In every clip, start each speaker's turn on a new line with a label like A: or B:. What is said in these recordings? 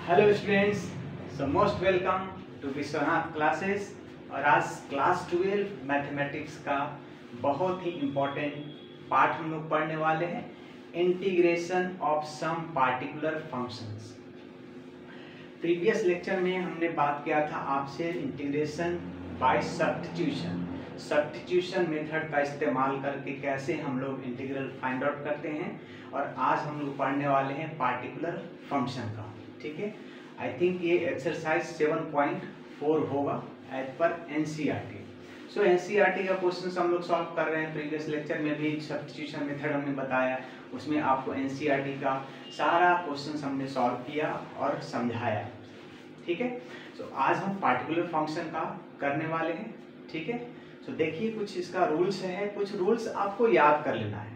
A: Hello students, so most welcome to Vishwanath classes. और आज class 12 mathematics का बहुत ही इम्पोर्टेंट पार्ट हम लोग पढ़ने वाले हैं, integration of some particular functions. Previous lecture में हमने बात किया था आपसे इंटीग्रेशन बाय सब्स्टिट्यूशन मेथड का इस्तेमाल करके कैसे हम लोग इंटीग्रल फाइंड आउट करते हैं, और आज हम लोग पढ़ने वाले हैं पार्टिकुलर फंक्शन का। ठीक है, आई थिंक ये एक्सरसाइज 7.4 होगा एज पर एनसीईआरटी। सो एनसीईआरटी का क्वेश्चन हम लोग सॉल्व कर रहे हैं। प्रीवियस लेक्चर में भी सब्स्टिट्यूशन मेथड हमने बताया, उसमें आपको एनसीईआरटी का सारा क्वेश्चन हमने सॉल्व किया और समझाया। ठीक है, सो आज हम पार्टिकुलर फंक्शन का करने वाले हैं। ठीक है, सो देखिए कुछ इसका रूल्स है, कुछ रूल्स आपको याद कर लेना है।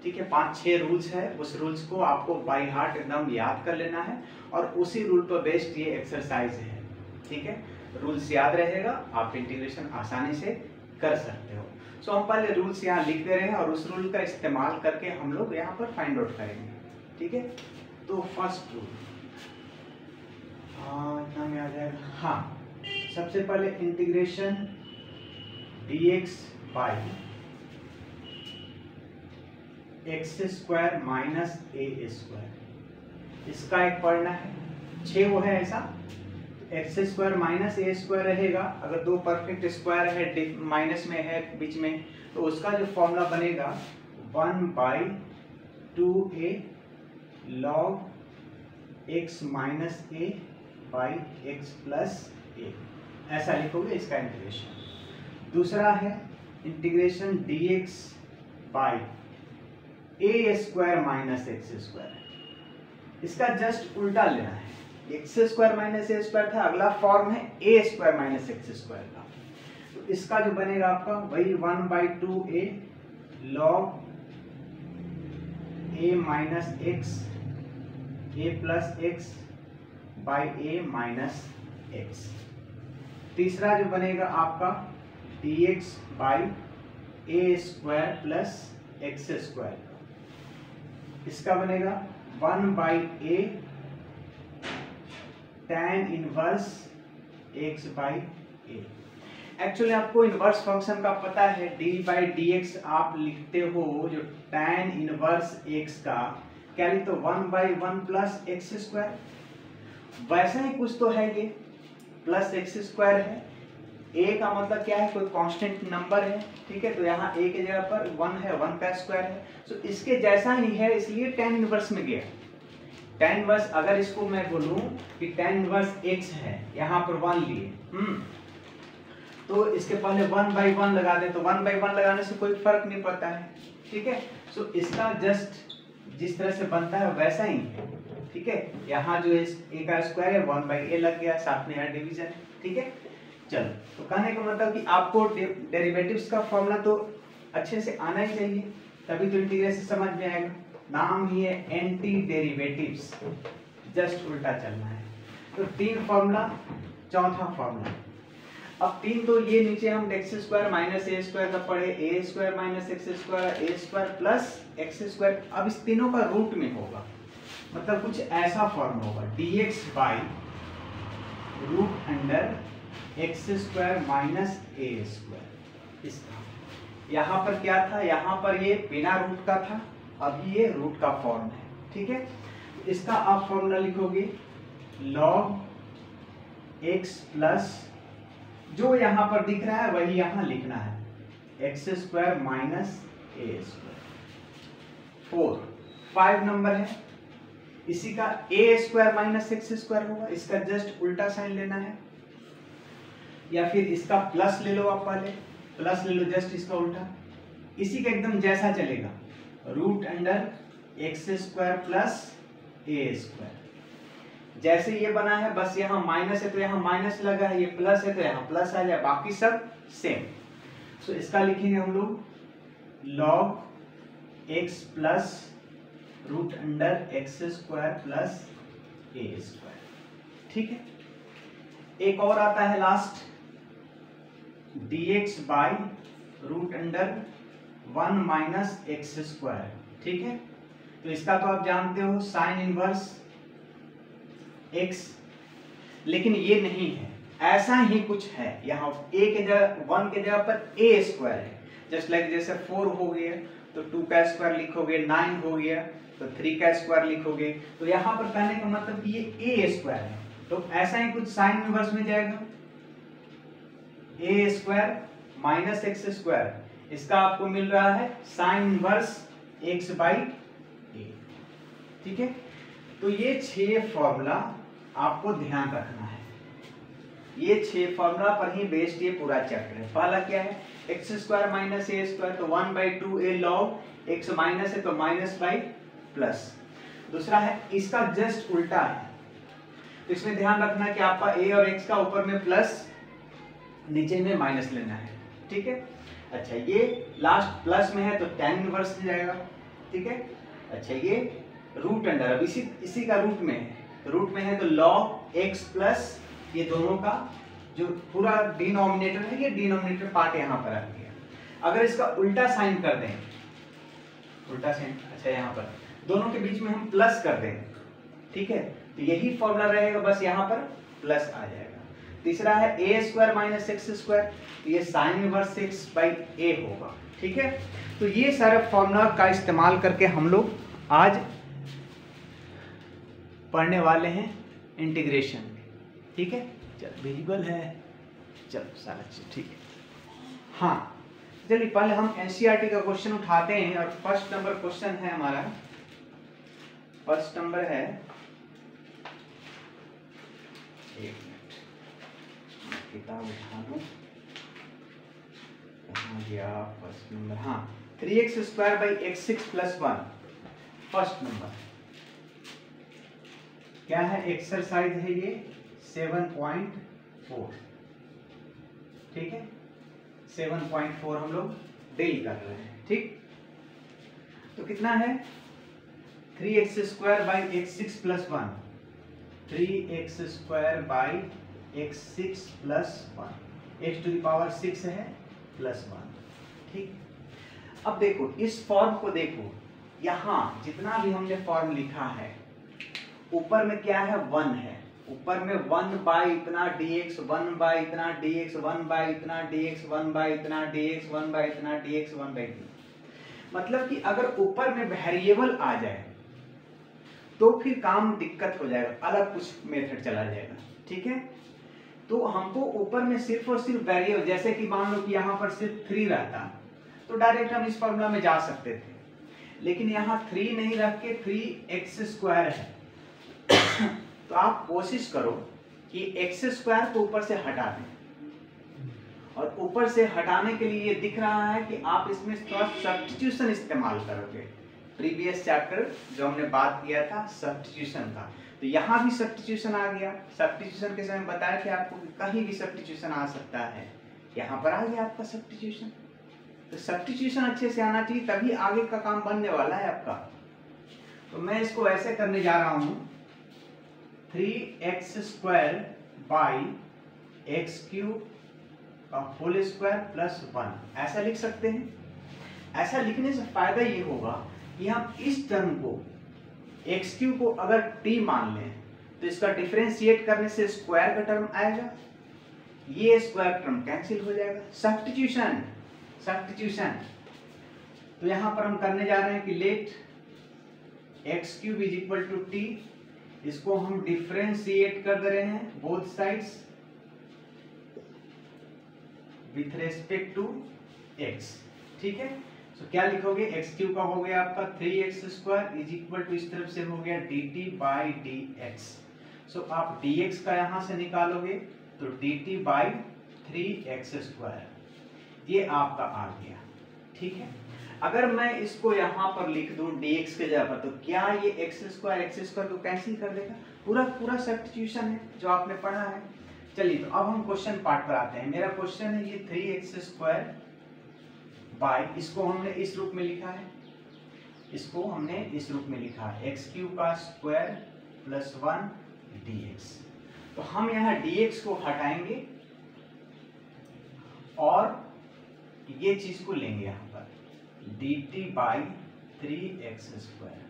A: ठीक है, 5-6 रूल्स है, उस रूल्स को आपको बाय हार्ट एकदम याद कर लेना है और उसी रूल पर बेस्ड ये एक्सरसाइज है। ठीक है, रूल्स याद रहेगा, आप इंटीग्रेशन आसानी से कर सकते हो। सो हम पहले रूल्स यहाँ लिख दे रहे हैं और उस रूल का इस्तेमाल करके हम लोग यहाँ पर फाइंड आउट करेंगे। ठीक है, तो फर्स्ट रूल इतना में आ जाएगा। हाँ, सबसे पहले integration dx by x² minus a², इसका एक पढ़ना है। 6 वो है ऐसा, x² माइनस a² रहेगा। अगर दो परफेक्ट स्क्वायर है माइनस में है बीच में, तो उसका जो फॉर्मूला बनेगा 1/2a log x minus a by x plus a, ऐसा लिखोगे इसका इंटीग्रेशन। दूसरा है integration dx by a² minus x², इसका जस्ट उल्टा लेना है। x² माइनस a² था, अगला फॉर्म है a² माइनस x² का, तो इसका जो बनेगा आपका वही 1/2a log a minus x a plus x by a minus x। तीसरा जो बनेगा आपका dx by a² plus x², इसका बनेगा 1/a tan inverse x by a। Actually आपको इनवर्स फंक्शन का पता है, d/dx आप लिखते हो जो tan इनवर्स x का क्या लिखते हो 1/1 प्लस x²। वैसा ही कुछ तो है, ये प्लस x² है। a का मतलब क्या है, कोई कांस्टेंट नंबर है। ठीक है, तो यहाँ a की जगह पर 1 है, 1 का स्क्वायर है, तो इसके जैसा ही है, इसलिए tan इनवर्स में गया। tan इनवर्स अगर इसको मैं बोलूं कि tan इनवर्स x है, यहाँ पर 1 लिए, तो इसके पहले 1/1 लगा दे, तो 1/1 लगाने से कोई फर्क नहीं पड़ता है। ठीक है, सो इसका जस्ट जिस तरह से बनता है वैसा ही है। ठीक है, यहाँ जो a का स्क्वायर है 1/a लग गया, साथ में यहाँ डिवीजन है। ठीक है, चलो, तो कहने का मतलब कि आपको डेरिवेटिव्स का फॉर्मूला तो अच्छे से आना ही चाहिए, तभी तो इंटीग्रेशन समझ में आएगा। नाम ही है एंटी डेरिवेटिव्स, जस्ट उल्टा चलना है। तो 3 फॉर्मूला, चौथा फॉर्मूला। अब 3 तो ये नीचे हम x² माइनस a² का पढ़े, a² minus x² a² plus x²। अब इस तीनों का रूट में होगा, मतलब कुछ ऐसा फॉर्म होगा dx by root under x² minus a²। इसका यहाँ पर क्या था, यहाँ पर ये बिना रूट का था, अभी ये रूट का फॉर्म है। ठीक है, इसका आप फॉर्मूला लिखोगे log x प्लस जो यहाँ पर दिख रहा है वही यहाँ लिखना है x² माइनस a²। 5 नंबर है, इसी का a² माइनस x² होगा, इसका जस्ट उल्टा साइन लेना है, या फिर इसका प्लस ले लो, आप पहले प्लस ले लो, जस्ट इसका उल्टा, इसी का एकदम जैसा चलेगा root under x² plus a²। जैसे ये बना है, बस यहाँ माइनस है तो यहाँ माइनस लगा है, ये प्लस है तो यहाँ प्लस आ जाए, बाकी सब सेम। सो इसका लिखेंगे हम लोग log x plus root under x² plus a²। ठीक है, एक और आता है last dx by root under 1 minus x²। ठीक है, तो इसका तो आप जानते हो साइन इनवर्स x, लेकिन ये नहीं है, ऐसा ही कुछ है यहाँ a के जगह 1 के जगह पर a स्क्वायर है। जस्ट लाइक जैसे 4 हो गया तो 2 का स्क्वायर लिखोगे, 9 हो गया तो 3 का स्क्वायर लिखोगे। तो यहाँ पर कहने का मतलब कि ये a स्क्वायर है, तो ऐसा ही कुछ साइन इनवर्स में जाएगा, a square minus x square, इसका आपको मिल रहा है sine inverse x by a। ठीक है, तो ये 6 फॉर्मूला आपको ध्यान रखना है, ये 6 फॉर्मूला पर ही बेस्ड ये पूरा चैप्टर है। पहला क्या है, x square minus a square, तो 1/2 a log एक्स माइनस है तो माइनस बाई प्लस। दूसरा है इसका जस्ट उल्टा है, तो इसमें ध्यान रखना कि आपका a और x का ऊपर में प्लस नीचे में माइनस लेना है। ठीक है, अच्छा ये लास्ट प्लस में है तो tan इनवर्स हो जाएगा। ठीक है, अच्छा ये रूट अंडर, अब इसी का रूट में है, तो रूट में है तो log x प्लस ये दोनों का जो पूरा डिनोमिनेटर है, ये डिनोमिनेटर पार्ट यहाँ पर आ गया। अगर इसका उल्टा साइन कर दें, उल्टा साइन, अच्छा यहाँ पर दोनों के बीच में हम प्लस कर दें, ठीक है, तो यही फॉर्मूला रहेगा, बस यहाँ पर प्लस आ जाएगा। तीसरा है a square minus x square, तो ये sine inverse x by a होगा। ठीक है, तो ये सारा फॉर्मूला का इस्तेमाल करके हम लोग आज पढ़ने वाले हैं इंटीग्रेशन। ठीक है, चल विजिबल है, चलो सारा चीज ठीक है। हाँ चलिए पहले हम एनसीईआरटी का क्वेश्चन उठाते हैं, और फर्स्ट नंबर क्वेश्चन है हमारा, फर्स्ट नंबर है, एक मिनट किताब उठा लूं, कहाँ गया फर्स्ट नंबर, हाँ 3x square by x6 plus 1, first number क्या है, एक्सरसाइज है ये 7.4। ठीक है, 7.4 हम लोग डील कर रहे हैं। ठीक, तो कितना है, 3x square by x6 plus 1, 3x square by x6 plus 1, x to the power 6 है प्लस 1। ठीक, अब देखो इस फॉर्म को देखो, यहाँ जितना भी हमने फॉर्म लिखा है ऊपर में क्या है, 1 है, ऊपर में 1 बाई इतना dx, 1 बाई इतना dx, 1 बाई इतना dx, 1 बाई इतना dx, 1 बाई इतना dx, 1 बाई इतना, मतलब कि अगर ऊपर में वेरिएबल आ जाए तो फिर काम दिक्कत हो जाएगा, अलग कुछ मेथड चला जाएगा। ठीक है, तो हमको ऊपर में सिर्फ और सिर्फ वेरिएबल, जैसे कि मान लो कि यहाँ पर सिर्फ 3 रहता तो डायरेक्ट हम इस फॉर्मूला में जा सकते थे, लेकिन यहाँ 3 नहीं रख के 3x स्क्वायर है, तो आप कोशिश करो कि x स्क्वायर को ऊपर से हटा दें, और ऊपर से हटाने के लिए ये दिख रहा है कि आप इसमें थोड़ा सब्स्टिट्यूशन इस्तेमाल करोगे। प्रीवियस चैप्टर जो हमने बात किया था सब्स्टिट्यूशन का, तो यहाँ भी सब्स्टिट्यूशन आ गया। सब्स्टिट्यूशन के समय बताया कि आपको कहीं भी सब्स्टिट्यूशन आ सकता है, यहाँ पर आ गया आपका सब्स्टिट्यूशन। तो सब्स्टिट्यूशन अच्छे से आना चाहिए, तभी आगे का काम बनने वाला है आपका। तो मैं इसको ऐसे करने जा रहा हूँ, 3x square by x cube का होल स्क्वायर प्लस 1, ऐसा लिख सकते हैं। ऐसा लिखने से फायदा ये होगा कि हम इस टर्म को एक्स क्यूब को अगर t मान लें तो इसका डिफरेंशिएट करने से स्क्वायर का टर्म आएगा, ये स्क्वायर टर्म कैंसिल हो जाएगा। सब्स्टिट्यूशन, सब्स्टिट्यूशन, तो यहाँ पर हम करने जा रहे हैं कि let x cube is equal to t, इसको हम डिफरेंशिएट कर दे रहे हैं both sides with respect to x। ठीक है, तो क्या लिखोगे, एक्स क्यूब का हो गया आपका 3x square is equal to इस तरफ से हो गया dt बाई dx। सो आप dx का यहां से निकालोगे तो dt बाई 3x स्क्वायर, ये आपका आ गया। ठीक है, अगर मैं इसको यहाँ पर लिख दूं dx के जगह पर, तो क्या ये x स्क्वायर को कैंसिल कर देगा, पूरा पूरा सब्स्टिट्यूशन है जो आपने पढ़ा है। चलिए तो अब हम क्वेश्चन पार्ट पर आते हैं। मेरा क्वेश्चन है ये 3x स्क्वायर बाई, इसको हमने इस रूप में लिखा है, इसको हमने इस रूप में लिखा है एक्स क्यूब का स्क्वायर प्लस 1 dx। तो हम यहाँ dx को हटाएंगे और ये चीज को लेंगे यहाँ पर dt by 3x square.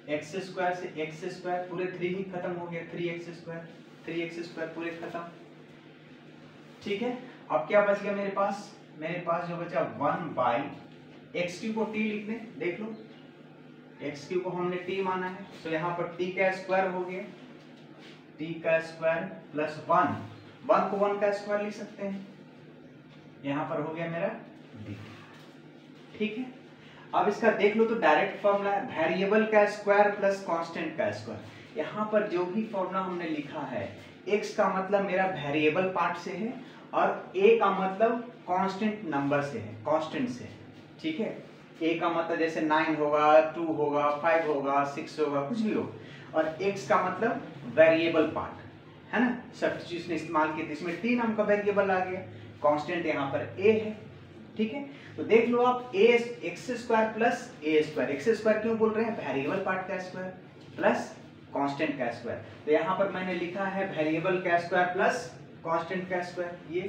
A: X square से एक्स स्क्वायर पूरे 3 ही खत्म हो गया, 3x स्क्वायर पूरे खत्म। ठीक है, अब क्या बच गया मेरे पास जो बचा 1/x³ को t लिख दें, देख लो x³ को हमने t माना है, तो यहाँ पर t का स्क्वायर हो गया, t का स्क्वायर प्लस 1 को 1 का स्क्वायर लिख सकते हैं, यहाँ पर हो गया मेरा d। ठीक है, अब इसका देख लो तो डायरेक्ट फॉर्मूला है वेरिएबल का स्क्वायर प्लस कांस्टेंट का स्क्वायर। यहाँ पर जो भी फॉर्मूला हमने लिखा है, x का मतलब मेरा वेरिएबल पार्ट से है और a का मतलब कांस्टेंट नंबर से है, कांस्टेंट से। ठीक है, a का मतलब जैसे 9 होगा, 2 होगा, 5 होगा, 6 होगा, कुछ भी हो, और x का मतलब वेरिएबल पार्ट है ना, सब्स्टिट्यूशन ने इस्तेमाल किया, इसमें t नाम का वेरिएबल आ गया, कांस्टेंट यहाँ पर a है। ठीक है, तो देख लो आप x square plus a square, x square क्यों बोल रहे हैं, वेरिएबल पार्ट का स्क्वायर प्लस कांस्टेंट का स्क्वायर, तो यहाँ पर मैंने लिखा है वेरिएबल का स्क्वायर प्लस कांस्टेंट का स्क्वायर, ये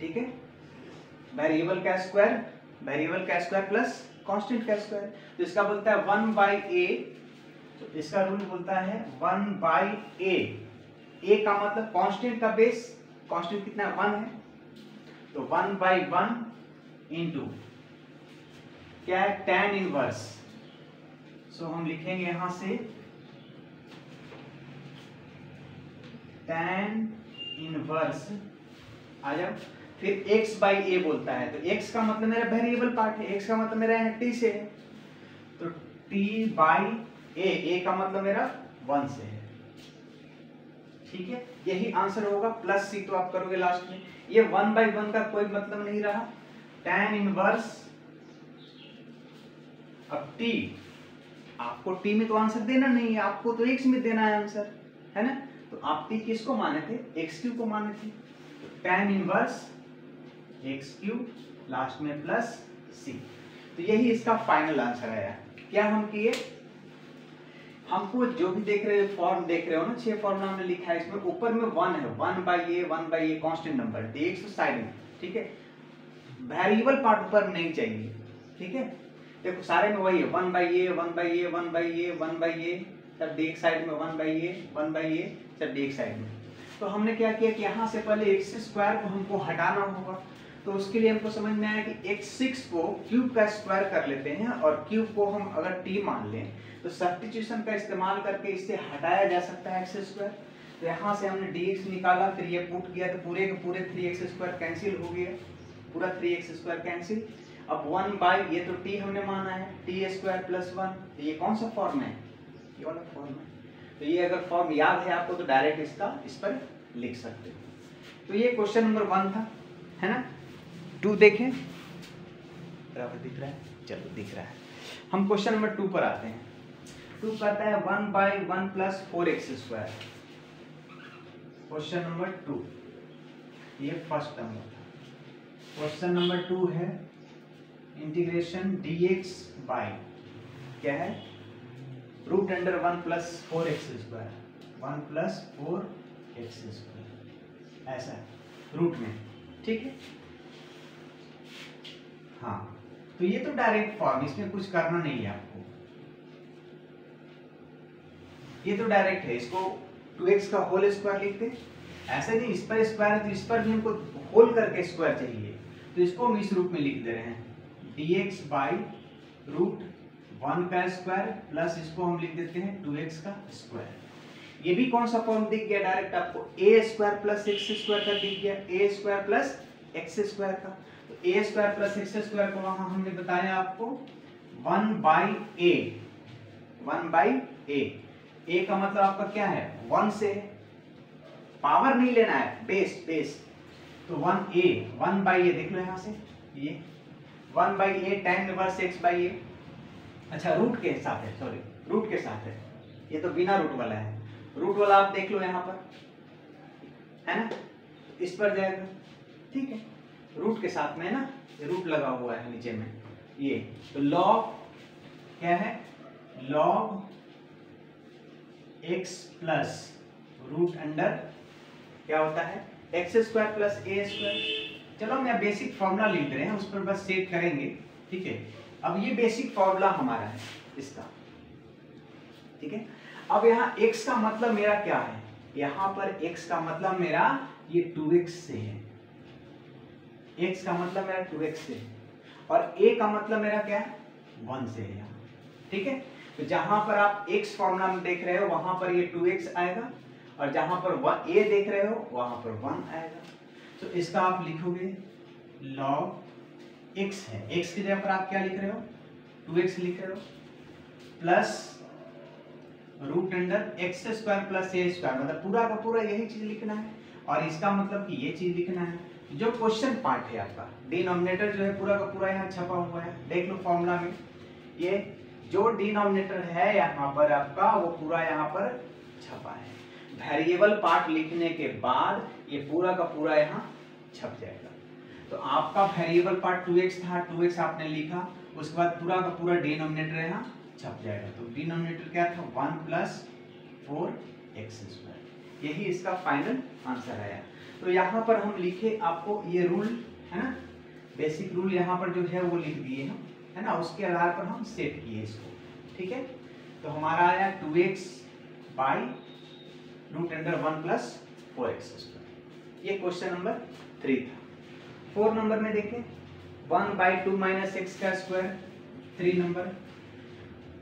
A: ठीक है, वेरिएबल का स्क्वायर प्लस कांस्टेंट का स्क्वायर, तो इसका बोलता है 1/a, तो इसका रूल बोलता है 1/a, a का मतलब कांस्टेंट का बेस, कांस्टेंट कितना है 1 है, तो 1/1 इंटू क्या है tan इनवर्स, सो हम लिखेंगे यहां से tan इनवर्स आ जाओ, फिर x/a बोलता है, तो x का मतलब मेरा वेरिएबल पार्ट है, x का मतलब मेरा यहाँ t से है, तो t/a, a का मतलब मेरा 1 से है। ठीक है, यही आंसर होगा, प्लस c तो आप करोगे लास्ट में, ये 1/1 का कोई मतलब नहीं रहा, tan इनवर्स अब t, आपको t में तो आंसर देना नहीं है, आपको तो x में देना है आंसर, है ना, तो आप t किसको माने थे, x³ को माने थे, तो tan इनवर्स x³ लास्ट में प्लस c, तो यही इसका फाइनल आंसर आया। क्या हम किए, हमको जो भी देख रहे हो फॉर्म देख रहे हो ना, 6 फॉर्मूला हमने लिखा है, इसमें ऊपर में 1 है, 1/a कांस्टेंट नंबर है, dx तो साइड में, ठीक है, वेरिएबल पार्ट ऊपर नहीं चाहिए। ठीक है, देखो सारे में वही है, 1/a सब dx साइड में, 1/a सब dx साइड में। तो हमने क्या किया कि यहाँ से पहले x² को हमको हटाना होगा, तो उसके लिए हमको समझ में आया कि x6 को क्यूब का स्क्वायर कर लेते हैं, और क्यूब को हम अगर t मान लें तो सब्स्टिट्यूशन का इस्तेमाल करके इससे हटाया जा सकता है x²। तो यहाँ से हमने dx निकाला, फिर ये पुट किया, तो पूरे के पूरे 3x² कैंसिल हो गया, पूरा 3x² कैंसिल। अब 1/ ये तो t हमने माना है, t² प्लस 1, तो ये कौन सा फॉर्म है, ये वाला फॉर्म है, तो ये अगर फॉर्म याद है आपको तो डायरेक्ट इस पर लिख सकते हो। तो ये क्वेश्चन नंबर 1 था, है ना। 2 देखें, बराबर दिख रहा है, चलो दिख रहा है। हम क्वेश्चन नंबर 2 पर आते हैं। 2 कहता है 1/1 प्लस 4x²। क्वेश्चन नंबर 2, ये फर्स्ट नंबर था। क्वेश्चन नंबर 2 है इंटीग्रेशन dx बाय क्या है, √1 प्लस 4x², 1 प्लस 4x², ऐसा रूट में। ठीक है, हाँ, तो ये तो डायरेक्ट फॉर्म, इसमें कुछ करना नहीं है आपको, ये तो डायरेक्ट है। इसको 2x का होल स्क्वायर लिखते, ऐसे नहीं इस पर स्क्वायर है तो इस पर भी हमको होल करके स्क्वायर चाहिए, तो इसको हम इस रूप में लिख दे रहे हैं, dx बाई √1 का स्क्वायर प्लस इसको हम लिख देते हैं 2x का स्क्वायर। ये भी कौन सा फॉर्म दिख गया डायरेक्ट आपको, a² प्लस x² का दिख गया, a² प्लस x² का। तो a² प्लस x² को वहां हमने बताया आपको 1/a, 1/a, a का मतलब आपका क्या है 1 से, पावर नहीं लेना है, बेस, तो 1/a देख लो यहाँ से, ये 1/a tan इनवर्स x/a, अच्छा रूट के साथ है, सॉरी रूट के साथ है, ये तो बिना रूट वाला है, रूट वाला आप देख लो यहाँ पर, है ना, इस पर जाएगा। ठीक है, रूट के साथ में ना, रूट लगा हुआ है नीचे में, ये तो लॉग क्या है, लॉग x प्लस √अंडर क्या होता है x² प्लस a²। चलो हम यहाँ बेसिक फॉर्मूला लिख रहे हैं, उस पर बस सेट करेंगे। ठीक है, अब ये बेसिक फॉर्मूला हमारा है, इसका, ठीक है। अब यहाँ x का मतलब मेरा क्या है, यहाँ पर x का मतलब मेरा ये 2x से है, x का मतलब मेरा 2x से है, और a का मतलब मेरा क्या है 1 से है यहाँ, ठीक है। तो जहां पर आप x फॉर्मूला में देख रहे हो वहां पर ये 2x आएगा, और जहां पर a देख रहे हो वहां पर 1 आएगा। तो इसका आप लिखोगे log x है, x की जगह पर आप क्या लिख रहे हो 2x लिख रहे हो, plus root under x square plus a square, मतलब पूरा का पूरा यही चीज लिखना है, और इसका मतलब कि ये चीज लिखना है। जो क्वेश्चन पार्ट है आपका डिनोमिनेटर जो है पूरा का पूरा यहाँ छपा हुआ है, देख लो फॉर्मूला में, ये जो डिनोमिनेटर है यहाँ पर आपका वो पूरा यहाँ पर छपा है। वेरिएबल पार्ट लिखने के बाद ये पूरा का पूरा यहाँ छप जाएगा। तो आपका वेरिएबल पार्ट 2x था, 2x आपने लिखा, उसके बाद पूरा का पूरा डिनोमिनेटर यहाँ छप जाएगा। तो डिनोमिनेटर क्या था 1 प्लस 4x स्क्वायर, यही इसका फाइनल आंसर आया। तो यहाँ पर हम लिखे आपको ये रूल है ना, बेसिक रूल यहाँ पर जो है वो लिख दिए हम, है ना, उसके आधार पर हम सेट किए इसको, ठीक है। तो हमारा आया 2x by root under 1 plus 4x square, ये क्वेश्चन नंबर 3 था। 4 नंबर में देखें 1 बाई 2 माइनस एक्स का square, 3 number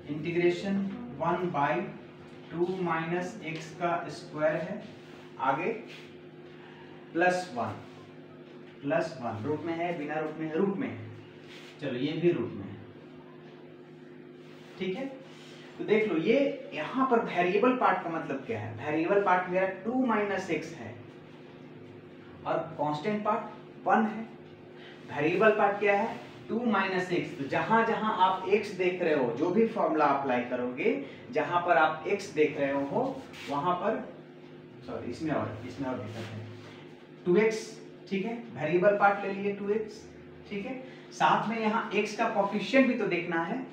A: integration 1 by 2 minus x का स्क्वायर है, आगे प्लस 1 रूट में है, बिना रूट में है, रूट में है, चलो ये भी रूट में है, ठीक है। तो देख लो ये यहाँ पर वेरिएबल पार्ट का मतलब क्या है, वेरिएबल पार्ट मेरा 2 माइनस एक्स है और कांस्टेंट पार्ट 1 है। वेरिएबल पार्ट क्या है 2 माइनस एक्स, तो जहां जहां आप x देख रहे हो, जो भी फॉर्मूला अप्लाई करोगे, जहां पर आप x देख रहे हो वहां पर, सॉरी इसमें और दिक्कत है 2x, ठीक है, वेरिएबल पार्ट ले लिए 2x, ठीक है। साथ में यहाँ x का कोफिशिएंट भी तो देखना है,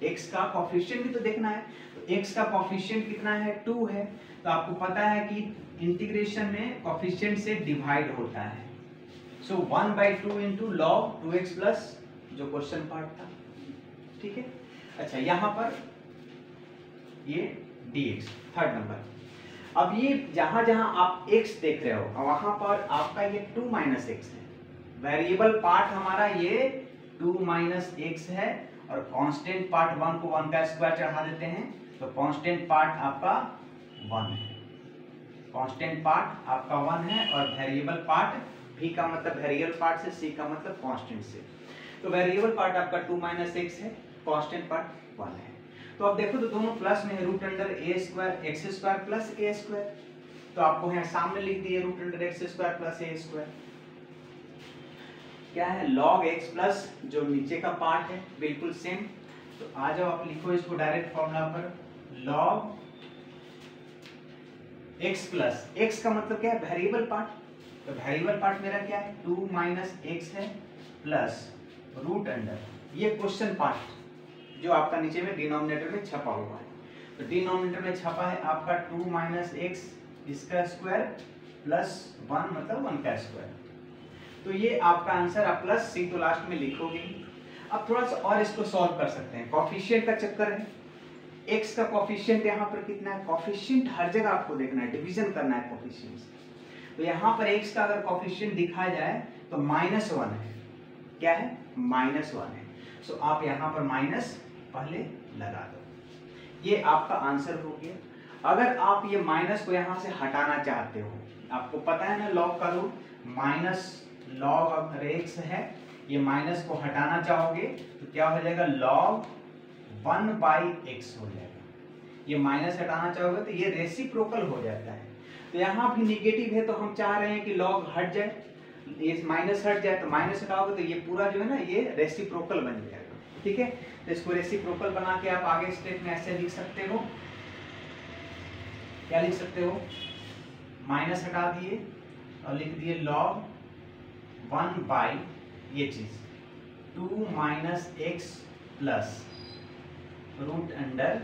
A: x का कोफिशिएंट भी तो देखना है, तो x का कोफिशिएंट कितना है 2 है, तो आपको पता है कि इंटीग्रेशन में कोफिशिएंट से डिवाइड होता है, सो 1/2 इंटू लॉग 2x प्लस जो क्वेश्चन पार्ट था, ठीक है। अच्छा यहाँ पर ये dx, 3rd नंबर। अब ये जहां जहां आप x देख रहे हो वहां पर आपका ये 2 माइनस एक्स है, वेरिएबल पार्ट हमारा ये 2 माइनस एक्स है, और कांस्टेंट पार्ट 1 को 1 का स्क्वायर चढ़ा देते हैं, तो कांस्टेंट पार्ट आपका 1 है, कांस्टेंट पार्ट आपका 1 है, और वेरिएबल पार्ट v का मतलब वेरिएबल पार्ट से, c का मतलब कांस्टेंट से, तो वेरिएबल पार्ट आपका 2 माइनस एक्स है, कांस्टेंट पार्ट 1 है। तो अब देखो तो दोनों प्लस में है, root under a square x square plus a square, तो आपको यहाँ सामने लिख दिए root under x square plus a square, क्या है log x प्लस जो नीचे का पार्ट है बिल्कुल सेम, तो आ जाओ आप लिखो इसको डायरेक्ट फॉर्मूला पर, log x प्लस, x का मतलब क्या है वेरिएबल पार्ट, तो वेरिएबल पार्ट मेरा क्या है 2 माइनस एक्स है, प्लस रूट अंडर ये क्वेश्चन पार्ट जो आपका नीचे में डिनोमिनेटर में छपा हुआ है, तो डिनोमिनेटर में छपा है आपका 2 माइनस एक्स इसका स्क्वायर प्लस 1 मतलब 1 का स्क्वायर, तो ये आपका आंसर, आप प्लस सी तो लास्ट में लिखोगे। अब थोड़ा सा और इसको सॉल्व कर सकते हैं, कोफिशिएंट का चक्कर है, x का कोफिशिएंट यहाँ पर कितना है, कोफिशिएंट हर जगह आपको देखना है, डिवीजन करना है कोफिशिएंट से, तो यहाँ पर x का अगर कोफिशिएंट दिखाया जाए तो -1 है, क्या है -1 है, सो आप यहाँ पर माइनस पहले लगा दो, ये आपका आंसर हो गया। अगर आप ये माइनस को यहाँ से हटाना चाहते हो, आपको पता है ना लॉग का रूल, माइनस लॉग अगर x है, ये माइनस को हटाना चाहोगे तो क्या हो जाएगा log 1/x हो जाएगा, ये माइनस हटाना चाहोगे तो ये रेसिप्रोकल हो जाता है, तो यहाँ भी निगेटिव है तो हम चाह रहे हैं कि log हट जाए, ये माइनस हट जाए, तो माइनस हटाओगे तो ये पूरा जो है ना ये रेसिप्रोकल बन जाएगा, ठीक है। तो इसको रेसिप्रोकल बना के आप आगे स्टेप में ऐसे लिख सकते हो, क्या लिख सकते हो, माइनस हटा दिए और लिख दिए log 1 ये चीज 2 minus x plus root under,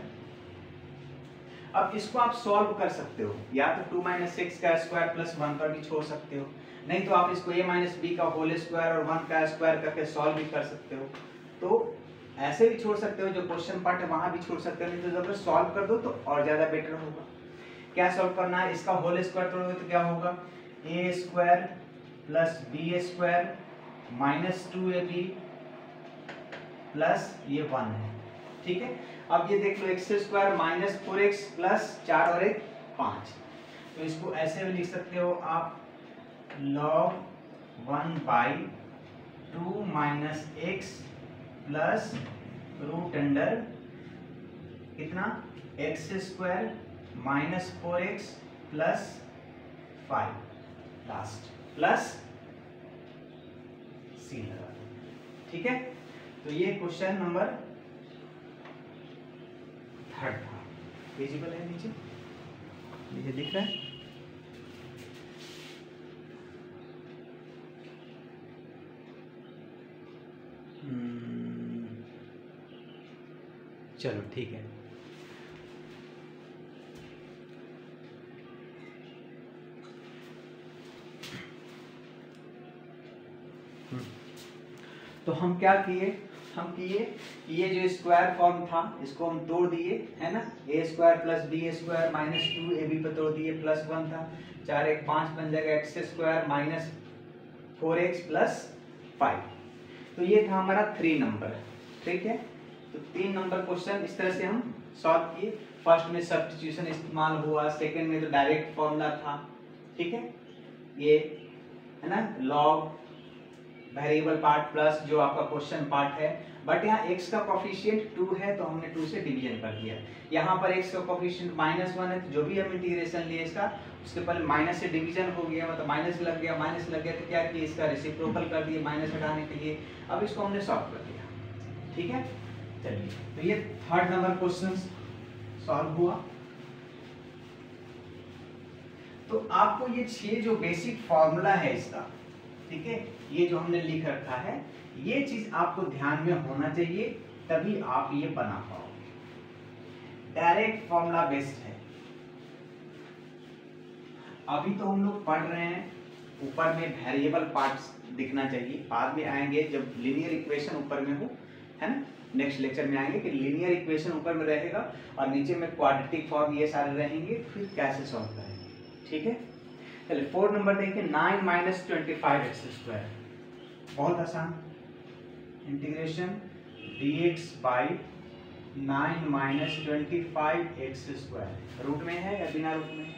A: अब इसको आप सॉल्व कर सकते हो, या तो 2 माइनस एक्स का स्क्वायर प्लस 1 पर भी छोड़ सकते हो, नहीं तो आप इसको a माइनस बी का होल स्क्वायर और 1 का स्क्वायर करके सॉल्व भी कर सकते हो। तो ऐसे भी छोड़ सकते हो, जो क्वेश्चन पार्ट है वहां भी छोड़ सकते हो, नहीं तो जब सॉल्व कर दो तो और ज्यादा बेटर होगा। क्या सॉल्व करना है, इसका होल स्क्वायर तोड़ोगे तो क्या होगा, a square plus b square minus 2ab plus ये 1 है। ठीक है, अब ये देख लो x square minus 4x plus 4 और 1 5, तो इसको ऐसे भी लिख सकते हो आप log 1/2 minus x plus root under कितना x square minus 4x plus 5 last plus c लगा। ठीक है, तो ये क्वेश्चन नंबर 3 था। विजिबल है नीचे, नीचे दिख रहा है। चलो ठीक है, तो हम क्या किए, हम किए ये जो स्क्वायर फॉर्म था इसको हम तोड़ दिए, है ना, a square plus b square minus 2ab पे तोड़ दिए, प्लस 1 था, 4 1 5 बन जाएगा x square minus 4x plus 5। तो ये था हमारा 3 नंबर। ठीक है, तो 3 नंबर क्वेश्चन इस तरह से हम सॉल्व किए। फर्स्ट में सब्स्टिट्यूशन इस्तेमाल हुआ, सेकंड में तो डायरेक्ट फॉर्मूला था। ठीक है, ये है ना लॉग वेरिएबल पार्ट प्लस जो आपका क्वेश्चन पार्ट है, बट यहाँ x का कोफिशिएंट 2 है तो हमने 2 से डिवीजन कर दिया। यहाँ पर x का कोफिशिएंट -1 है तो जो भी हम इंटीग्रेशन लिए इसका, उसके पहले माइनस से डिवीजन हो गया, मतलब माइनस लग गया, माइनस लग गया तो क्या किया, इसका रेसिप्रोकल कर दिए माइनस हटाने के लिए। अब इसको हमने सॉल्व कर दिया। ठीक है, चलिए, तो ये 3rd नंबर क्वेश्चन सॉल्व हुआ। तो आपको ये 6 जो बेसिक फॉर्मूला है इसका, ठीक है, ये जो हमने लिख रखा है, ये चीज आपको ध्यान में होना चाहिए, तभी आप ये बना पाओगे। डायरेक्ट फॉर्मूला बेस्ड है। अभी तो हम लोग पढ़ रहे हैं, ऊपर में वेरिएबल पार्ट्स दिखना चाहिए, बाद में आएंगे जब लीनियर इक्वेशन ऊपर में हो, है ना, नेक्स्ट लेक्चर में आएंगे कि लीनियर इक्वेशन ऊपर में रहेगा और नीचे में क्वाड्रेटिक फॉर्म ये सारे रहेंगे, फिर कैसे सॉल्व करेंगे। ठीक है, चलिए 4 नंबर देखिए, 9 माइनस 25x स्क्वायर, बहुत आसान, integration dx by 9 minus 25x square, root में है या बिना रूट में,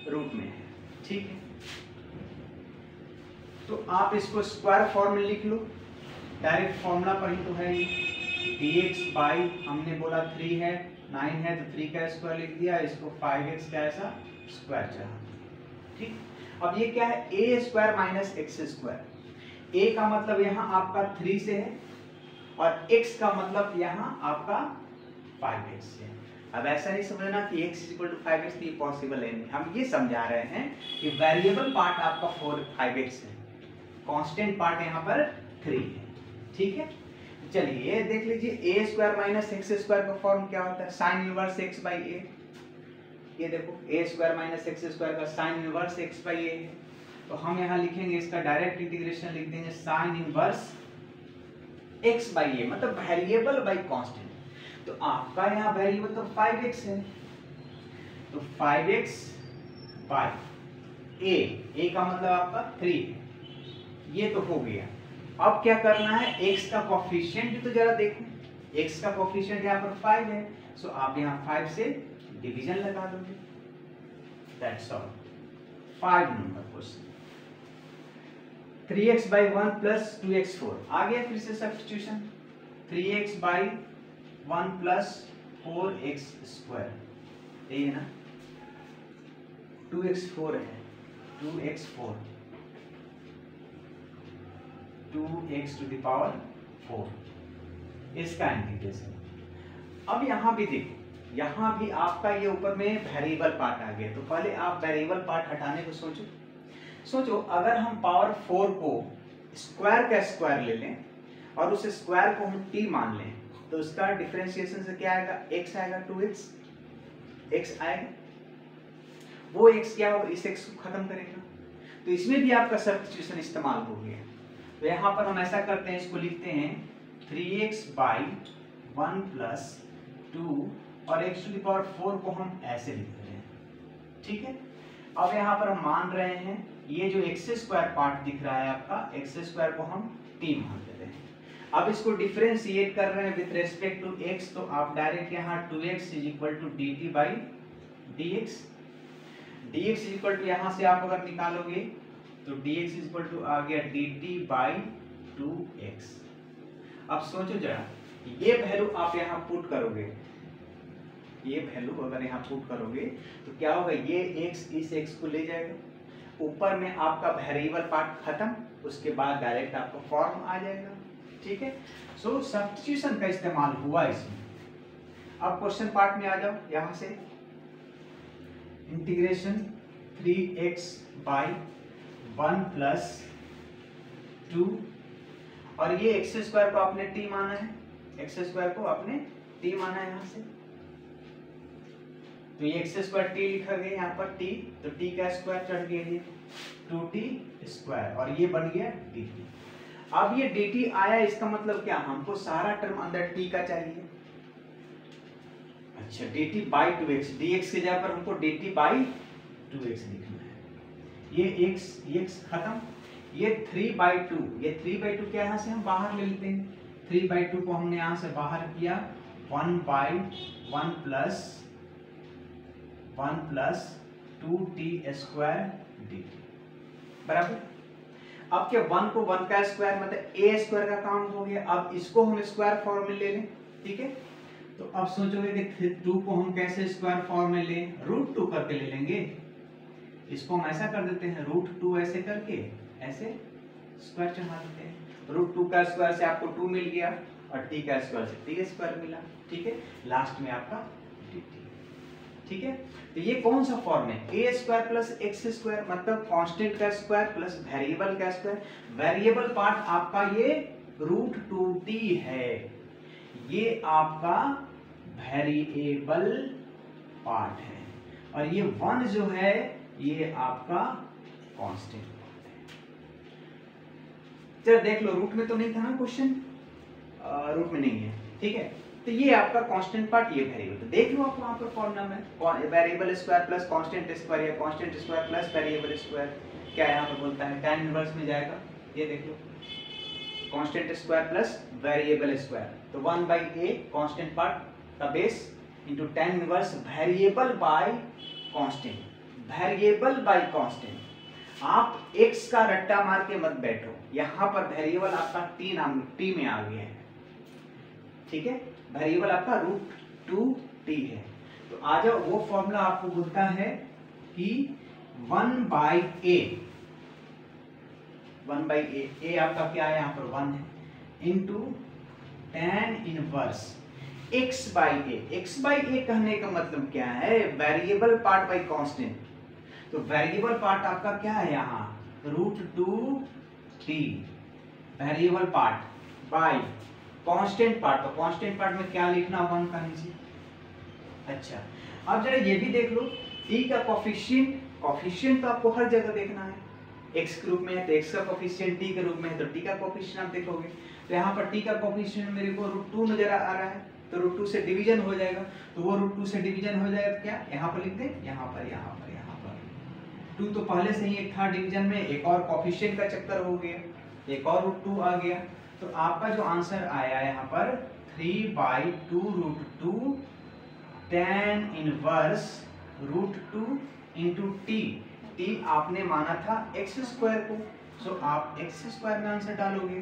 A: रूट में है। ठीक है, तो आप इसको स्क्वायर फॉर्म में लिख लो, डायरेक्ट फॉर्मूला पर ही तो है dx बाई, हमने बोला 3 है, 9 है तो 3 का स्क्वायर लिख दिया, इसको 5x का ऐसा स्क्वायर चढ़ा। ठीक, अब ये क्या है, a square minus x square. ए का मतलब यहाँ आपका 3 से है और x का मतलब यहाँ आपका 5x से है। अब ऐसा नहीं समझना कि x इक्वल टू 5x, ये पॉसिबल है नहीं, हम ये समझा रहे हैं कि वेरिएबल पार्ट आपका 5x है, कांस्टेंट पार्ट यहाँ पर 3 है। ठीक है, चलिए ये देख लीजिए, ए स्क्वायर माइनस एक्स स्क्वायर का फॉर्म क्या होता है, साइन इनवर्स x बाई ए। ये देखो ए स्क्वायर माइनस एक्स स्क्वायर का साइन इनवर्स x बाई ए है, तो हम यहाँ लिखेंगे इसका डायरेक्ट इंटीग्रेशन लिख देंगे साइन इनवर्स x बाई ए, मतलब वेरिएबल बाई कांस्टेंट। तो आपका यहाँ वेरिएबल तो 5x है, तो 5x बाई ए का मतलब आपका 3 है, ये तो हो गया। अब क्या करना है, x का कोफिशिएंट भी तो जरा देखो, x का कोफिशिएंट यहाँ पर 5 है, सो आप यहाँ 5 से डिवीजन लगा दोगे, that's all. 5 number question, 3x by 1 plus 2x4, आ गया फिर से substitution, 3x by 1 plus 4x square, यही है ना, 2x4 है, 2x4, 2x to the power 4, इसका इंटीग्रेशन। अब यहाँ भी देखो, यहाँ भी आपका ये ऊपर में वेरिएबल पार्ट आ गया, तो पहले आप वेरिएबल पार्ट हटाने को सोचो, अगर हम पावर 4 को स्क्वायर का स्क्वायर ले लें और उस स्क्वायर को हम t मान लें, तो उसका डिफरेंशिएशन से क्या आएगा, x आएगा, 2x आएगा, वो x क्या होगा, इस x को खत्म करेगा, तो इसमें भी आपका सब्स्टिट्यूशन इस्तेमाल हो गया। तो यहाँ पर हम ऐसा करते हैं, इसको लिखते हैं 3x बाई 1 प्लस 2 और x टू द पावर 4 को हम ऐसे लिख रहे हैं, ठीक है। अब यहाँ पर हम मान रहे हैं ये जो एक्स स्क्वायर पार्ट दिख रहा है आपका, एक्स स्क्वायर को हम t मान ले रहे हैं। अब इसको डिफरेंशिएट कर रहे हैं विथ रेस्पेक्ट टू x, तो आप डायरेक्ट यहाँ 2x is equal to dt by dx, dx is equal to यहाँ से आप अगर निकालोगे तो dx इज इक्वल टू आ गया dt बाई 2x। अब सोचो जरा, ये वैल्यू आप यहाँ पुट करोगे, ये वैल्यू अगर यहाँ पुट करोगे तो क्या होगा, ये x इस x को ले जाएगा, ऊपर में आपका वेरिएबल पार्ट खत्म, उसके बाद डायरेक्ट आपका फॉर्म आ जाएगा, ठीक है। सो सब्स्टिट्यूशन का इस्तेमाल हुआ इसमें। अब क्वेश्चन पार्ट में आ जाओ, यहाँ से इंटीग्रेशन 3x बाई 1 प्लस 2 और ये एक्स स्क्वायर को आपने t माना है, एक्स स्क्वायर को आपने t माना है यहाँ से, तो ये एक्स स्क्वायर टी लिखा गया यहाँ पर t, तो t का स्क्वायर चढ़ गया ये 2t स्क्वायर और ये बन गया dt। अब ये dt आया, इसका मतलब क्या, हमको सारा टर्म अंदर t का चाहिए। अच्छा, dt बाई 2x, dx की जगह पर हमको dt बाई 2x लिखना है। ये x खत्म, ये 3/2, ये 3/2 क्या यहाँ से हम बाहर ले लेते हैं, 3/2 को हमने यहाँ से बाहर किया 1/1 प्लस 2t स्क्वायर dt बराबर। अब क्या 1 को 1 का स्क्वायर मतलब a स्क्वायर का काम हो गया, अब इसको हम स्क्वायर फॉर्म में ले लें, ठीक है। तो अब सोचोगे कि 2 को हम कैसे स्क्वायर फॉर्म में लें, √2 करके ले लेंगे, इसको हम ऐसा कर देते हैं √2 ऐसे करके ऐसे स्क्वायर चढ़ा देते हैं, √2 का स्क्वायर से आपको 2 मिल गया और t का स्क्वायर से t स्क्वायर मिला, ठीक है। लास्ट में आपका dt, ठीक है। तो ये कौन सा फॉर्म है, a square plus x square मतलब कांस्टेंट का स्क्वायर प्लस वेरिएबल का स्क्वायर। वेरिएबल पार्ट आपका ये √2t है, ये आपका वेरिएबल पार्ट है और ये 1 जो है ये आपका कांस्टेंट पार्ट है। चलो देख लो, रूट में तो नहीं था ना क्वेश्चन, रूट में नहीं है, ठीक है। तो ये आपका कांस्टेंट पार्ट, ये वेरिएबल, तो देख लो आप वहां पर फॉर्मूला में variable square plus constant square या constant square plus variable square, क्या यहाँ पर बोलता है tan इनवर्स में जाएगा, ये देख लो constant square plus variable square, तो 1/a कांस्टेंट पार्ट का base into tan inverse variable by constant, variable by constant. आप x का रट्टा मार के मत बैठो, यहाँ पर वेरिएबल आपका t में आ गया है, ठीक है। वेरिएबल आपका √2t है, तो आ जाओ, वो फॉर्मूला आपको बोलता है कि 1/a आपका क्या है, यहाँ पर 1 है, इंटू tan इनवर्स x/a कहने का मतलब क्या है, वेरिएबल पार्ट बाय कांस्टेंट, तो वेरिएबल पार्ट आपका क्या है यहाँ √2t, variable part by constant part, तो कांस्टेंट पार्ट में क्या लिखना 1 का नीचे। अच्छा, अब जरा ये भी देख लो, t का कोफिशिएंट तो आपको हर जगह देखना है, x के रूप में है तो x का कोफिशिएंट, t के रूप में है तो t का कोफिशिएंट आप देखोगे, तो यहाँ पर t का कोफिशिएंट मेरे को √2 नजर आ रहा है, तो √2 से डिवीजन हो जाएगा, तो वो √2 से डिवीजन हो जाएगा तो क्या यहाँ पर लिख दें, यहाँ पर 2 तो पहले से ही एक था डिवीजन में, एक और कोफिशिएंट का चक्कर हो गया, एक और √2 आ गया, तो आपका जो आंसर आया यहाँ पर 3/2√2 tan इनवर्स √2 इंटू t आपने माना था एक्स स्क्वायर को, सो आप एक्स स्क्वायर में आंसर डालोगे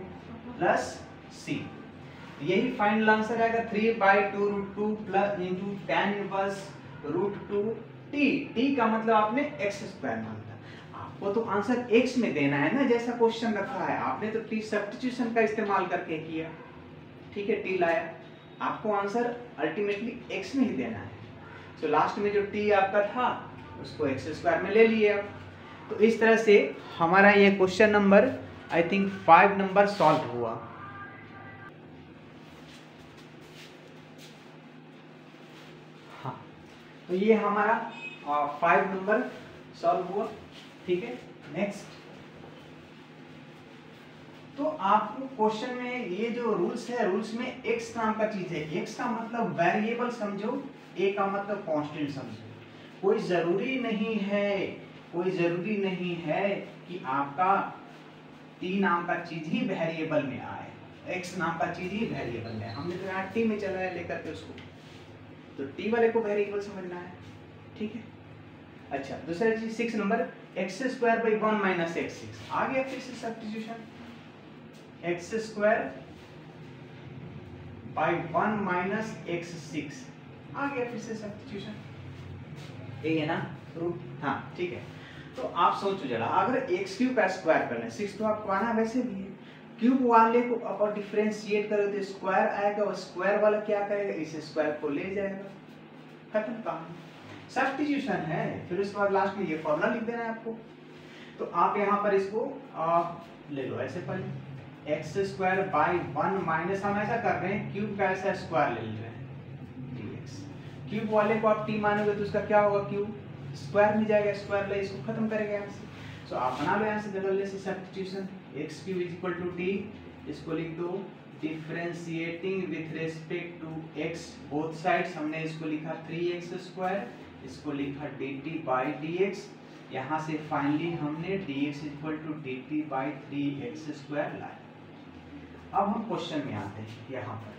A: प्लस c, यही फाइनल आंसर आएगा 3/2√2 plus into tan inverse √2t, t का मतलब आपने एक्स स्क्वायर माना था, आपको तो आंसर x में देना है ना, जैसा क्वेश्चन रखा है, आपने तो t सब्स्टिट्यूशन का इस्तेमाल करके किया, ठीक है, t लाया, आपको आंसर अल्टीमेटली x में ही देना है, तो लास्ट में जो t आपका था उसको एक्स स्क्वायर में ले लिए। तो इस तरह से हमारा ये question number I think 5 number solve हुआ। हाँ, तो ये हमारा 5 नंबर सॉल्व हुआ, ठीक है। नेक्स्ट, तो आपको क्वेश्चन में ये जो रूल्स है, रूल्स में x नाम का चीज है। x का मतलब वेरिएबल समझो, a का मतलब कांस्टेंट समझो। कोई जरूरी नहीं है कि आपका t नाम का चीज ही वेरिएबल में आए, x नाम का चीज ही वेरिएबल में। हमने तो यहाँ t में चलाया लेकर के उसको, तो t वाले को वेरिएबल समझना है, ठीक है। अच्छा, दूसरा चीज 6 number, x square by 1 minus x 6 आ गया फिर से substitution. X square by 1 minus x 6 आ गया फिर से सब्स्टिट्यूशन, यही है ना रूट? हाँ ठीक है। तो आप सोचो जरा, अगर एक्स क्यूब का स्क्वायर करना है, 6 तो आपको आना वैसे भी है, क्यूब वाले को अब डिफरेंशिएट करो तो स्क्वायर आएगा, और स्क्वायर वाला क्या करेगा, इस स्क्वायर को ले जाएगा, खत्म कहानी। सब्स्टिट्यूशन है, फिर उसके बाद लास्ट में ये फॉर्मूला लिख देना है आपको। तो आप यहाँ पर इसको ले लो ऐसे, पहले एक्स स्क्वायर बाई 1 माइनस, हम ऐसा कर रहे हैं क्यूब का ऐसा स्क्वायर ले रहे हैं dx। क्यूब वाले को आप t मानोगे तो उसका क्या होगा, क्यूब स्क्वायर में जाएगा, स्क्वायर ले इसको खत्म करेगा यहाँ से। तो आप बना लो यहाँ से जगह से substitution, x cube is equal to t, इसको लिख दो differentiating with respect to x both sides, हमने इसको लिखा 3x स्क्वायर, इसको लिखा dt बाई dx। यहाँ से फाइनली हमने dx equal to dt by 3x square लाया। अब हम क्वेश्चन में आते हैं, यहाँ पर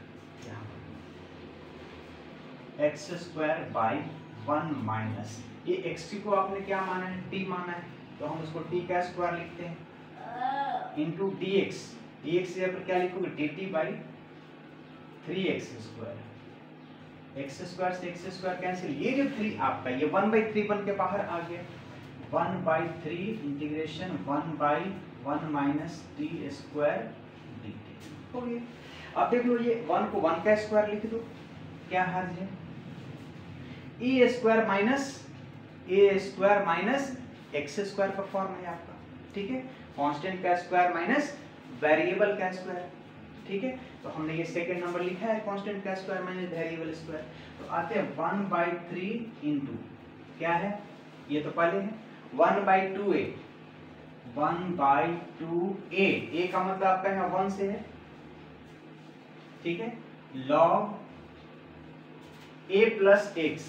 A: x स्क्वायर बाई 1 माइनस, ये x को आपने क्या माना है, t माना है, तो हम उसको t का स्क्वायर लिखते हैं इंटू dx। dx से यहाँ पर क्या लिखोगे, dt by 3x square, x square से एक्स स्क्वायर कैंसिल, ये जो 3 आपका ये 1/3 बन के बाहर आ गया, 1/3 integration 1/1 minus T square dt हो गया। अब देख लो, ये 1 को 1 का स्क्वायर लिख दो, क्या हर्ज है, a square minus x square का फॉर्म है आपका, ठीक है, कांस्टेंट का स्क्वायर माइनस वेरिएबल का स्क्वायर, ठीक है। तो हमने ये सेकंड नंबर लिखा है, कांस्टेंट का स्क्वायर माइनस वेरिएबल स्क्वायर। तो आते हैं 1/3 इंटू क्या है, ये तो पहले है 1/2a, 1/2a, a का मतलब आपका यहाँ 1 से है, ठीक है, log a plus x,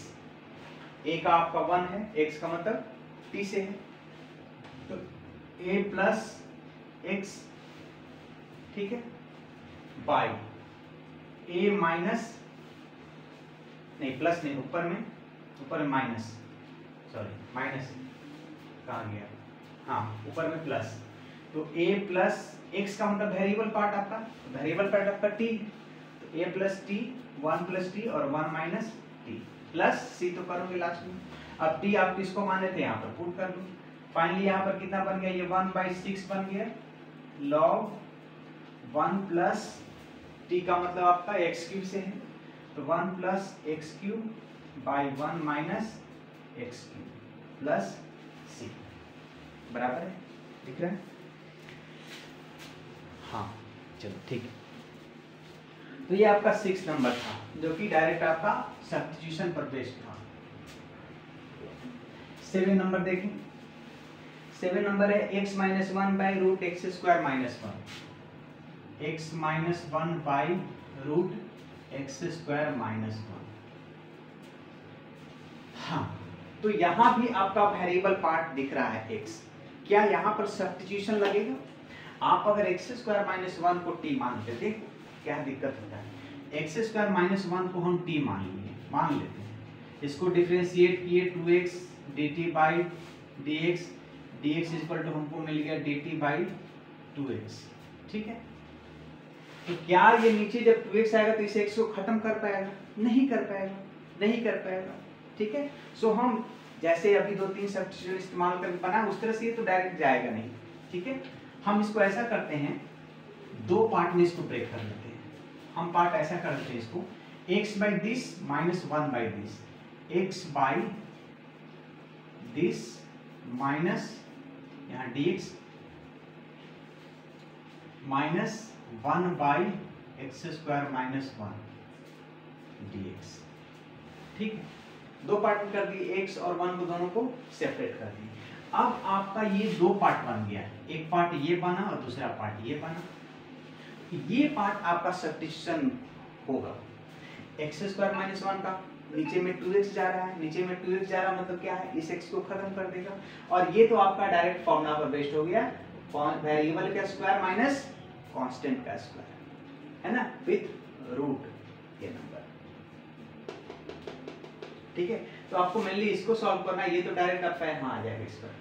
A: a का आपका 1 है, x का मतलब t से है, तो a प्लस x, ठीक है, बाई a माइनस, नहीं प्लस नहीं, ऊपर में माइनस, सॉरी माइनस कहाँ गया, हाँ ऊपर में प्लस, तो a प्लस x का मतलब वेरिएबल पार्ट आपका, वेरिएबल पार्ट आपका t, तो a plus T, 1 plus T और 1 माइनस टी, प्लस c तो करोगे लास्ट में। अब t आप किसको माने थे, यहाँ पर पुट कर दो, फाइनली यहाँ पर कितना बन गया, ये 1/6 बन गया, log 1 प्लस t का मतलब आपका x क्यूब से है, तो 1 plus x cube by 1 minus x cube plus c, बराबर है, दिख रहा है? हाँ चलो ठीक है। तो ये आपका 6 नंबर था, जो कि डायरेक्ट आपका सब्स्टिट्यूशन पर बेस्ड था। 7 नंबर देखें, 7 नंबर है x minus 1 by root x square minus 1, x minus 1 by root x square minus 1। हाँ, तो यहाँ भी आपका वेरिएबल पार्ट दिख रहा है x, क्या यहाँ पर सब्स्टिट्यूशन लगेगा? आप अगर एक्स स्क्वायर माइनस 1 को t मानते, देखो क्या दिक्कत होता है, एक्स स्क्वायर माइनस 1 को हम t मान लेते हैं, इसको डिफरेंशिएट किए 2x dt by dx, dx equal to हमको मिल गया dt बाई 2x, ठीक है। तो क्या ये नीचे जब 2x आएगा तो इस x को खत्म कर पाएगा? नहीं कर पाएगा, ठीक है। सो हम जैसे अभी 2-3 सब्स्टिट्यूशन इस्तेमाल करके बना उस तरह से ये तो डायरेक्ट जाएगा नहीं, ठीक है। हम इसको ऐसा करते हैं, 2 पार्ट में इसको ब्रेक कर लेते हैं। हम पार्ट ऐसा करते हैं इसको, x by this minus 1 by this, x by this minus यहाँ dx minus 1 by x square minus 1 dx, ठीक है। 2 पार्ट में कर दिए, x और 1 को दोनों को सेपरेट कर दिए। अब आपका ये 2 पार्ट बन गया, एक पार्ट ये बना और दूसरा पार्ट ये बना। ये पार्ट आपका सब्स्टिट्यूशन होगा। एक्स स्क्वायर माइनस 1 का नीचे में 2x जा रहा है, नीचे में 2x जा रहा है मतलब क्या है, इस x को खत्म कर देगा। और ये तो आपका डायरेक्ट फॉर्मूला पर बेस्ड हो गया, वेरिएबल का स्क्वायर माइनस कांस्टेंट का स्क्वायर, है ना, विथ रूट ये नंबर। ठीक है, तो आपको मेनली इसको सॉल्व करना है, ये तो डायरेक्ट आपका यहाँ आ जाएगा इस पर।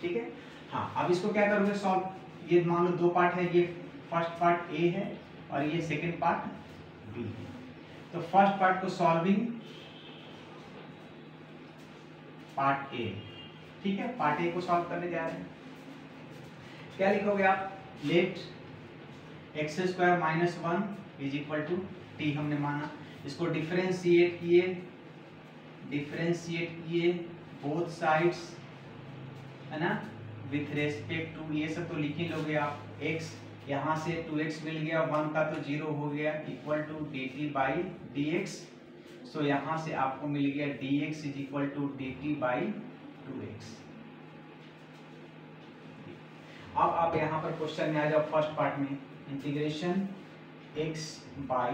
A: ठीक है, हाँ अब इसको क्या करोगे सॉल्व। ये मान लो दो पार्ट है, ये फर्स्ट पार्ट ए है और ये सेकंड पार्ट बी है। तो फर्स्ट पार्ट को सॉल्विंग पार्ट ए, ठीक है, पार्ट ए को सॉल्व करने जा रहे हैं। क्या लिखोगे आप, let x square minus 1 is equal to t हमने माना, इसको डिफरेंशिएट किए बोथ साइड्स, है ना, विथ रेस्पेक्ट टू, ये सब तो लिख ही लोगे आप। x यहाँ से 2x मिल गया, 1 का तो 0 हो गया, equal to dt by dx। So यहाँ से आपको मिल गया dx is equal to dt by 2x। अब आप यहाँ पर क्वेश्चन में आ जाओ फर्स्ट पार्ट में, integration x by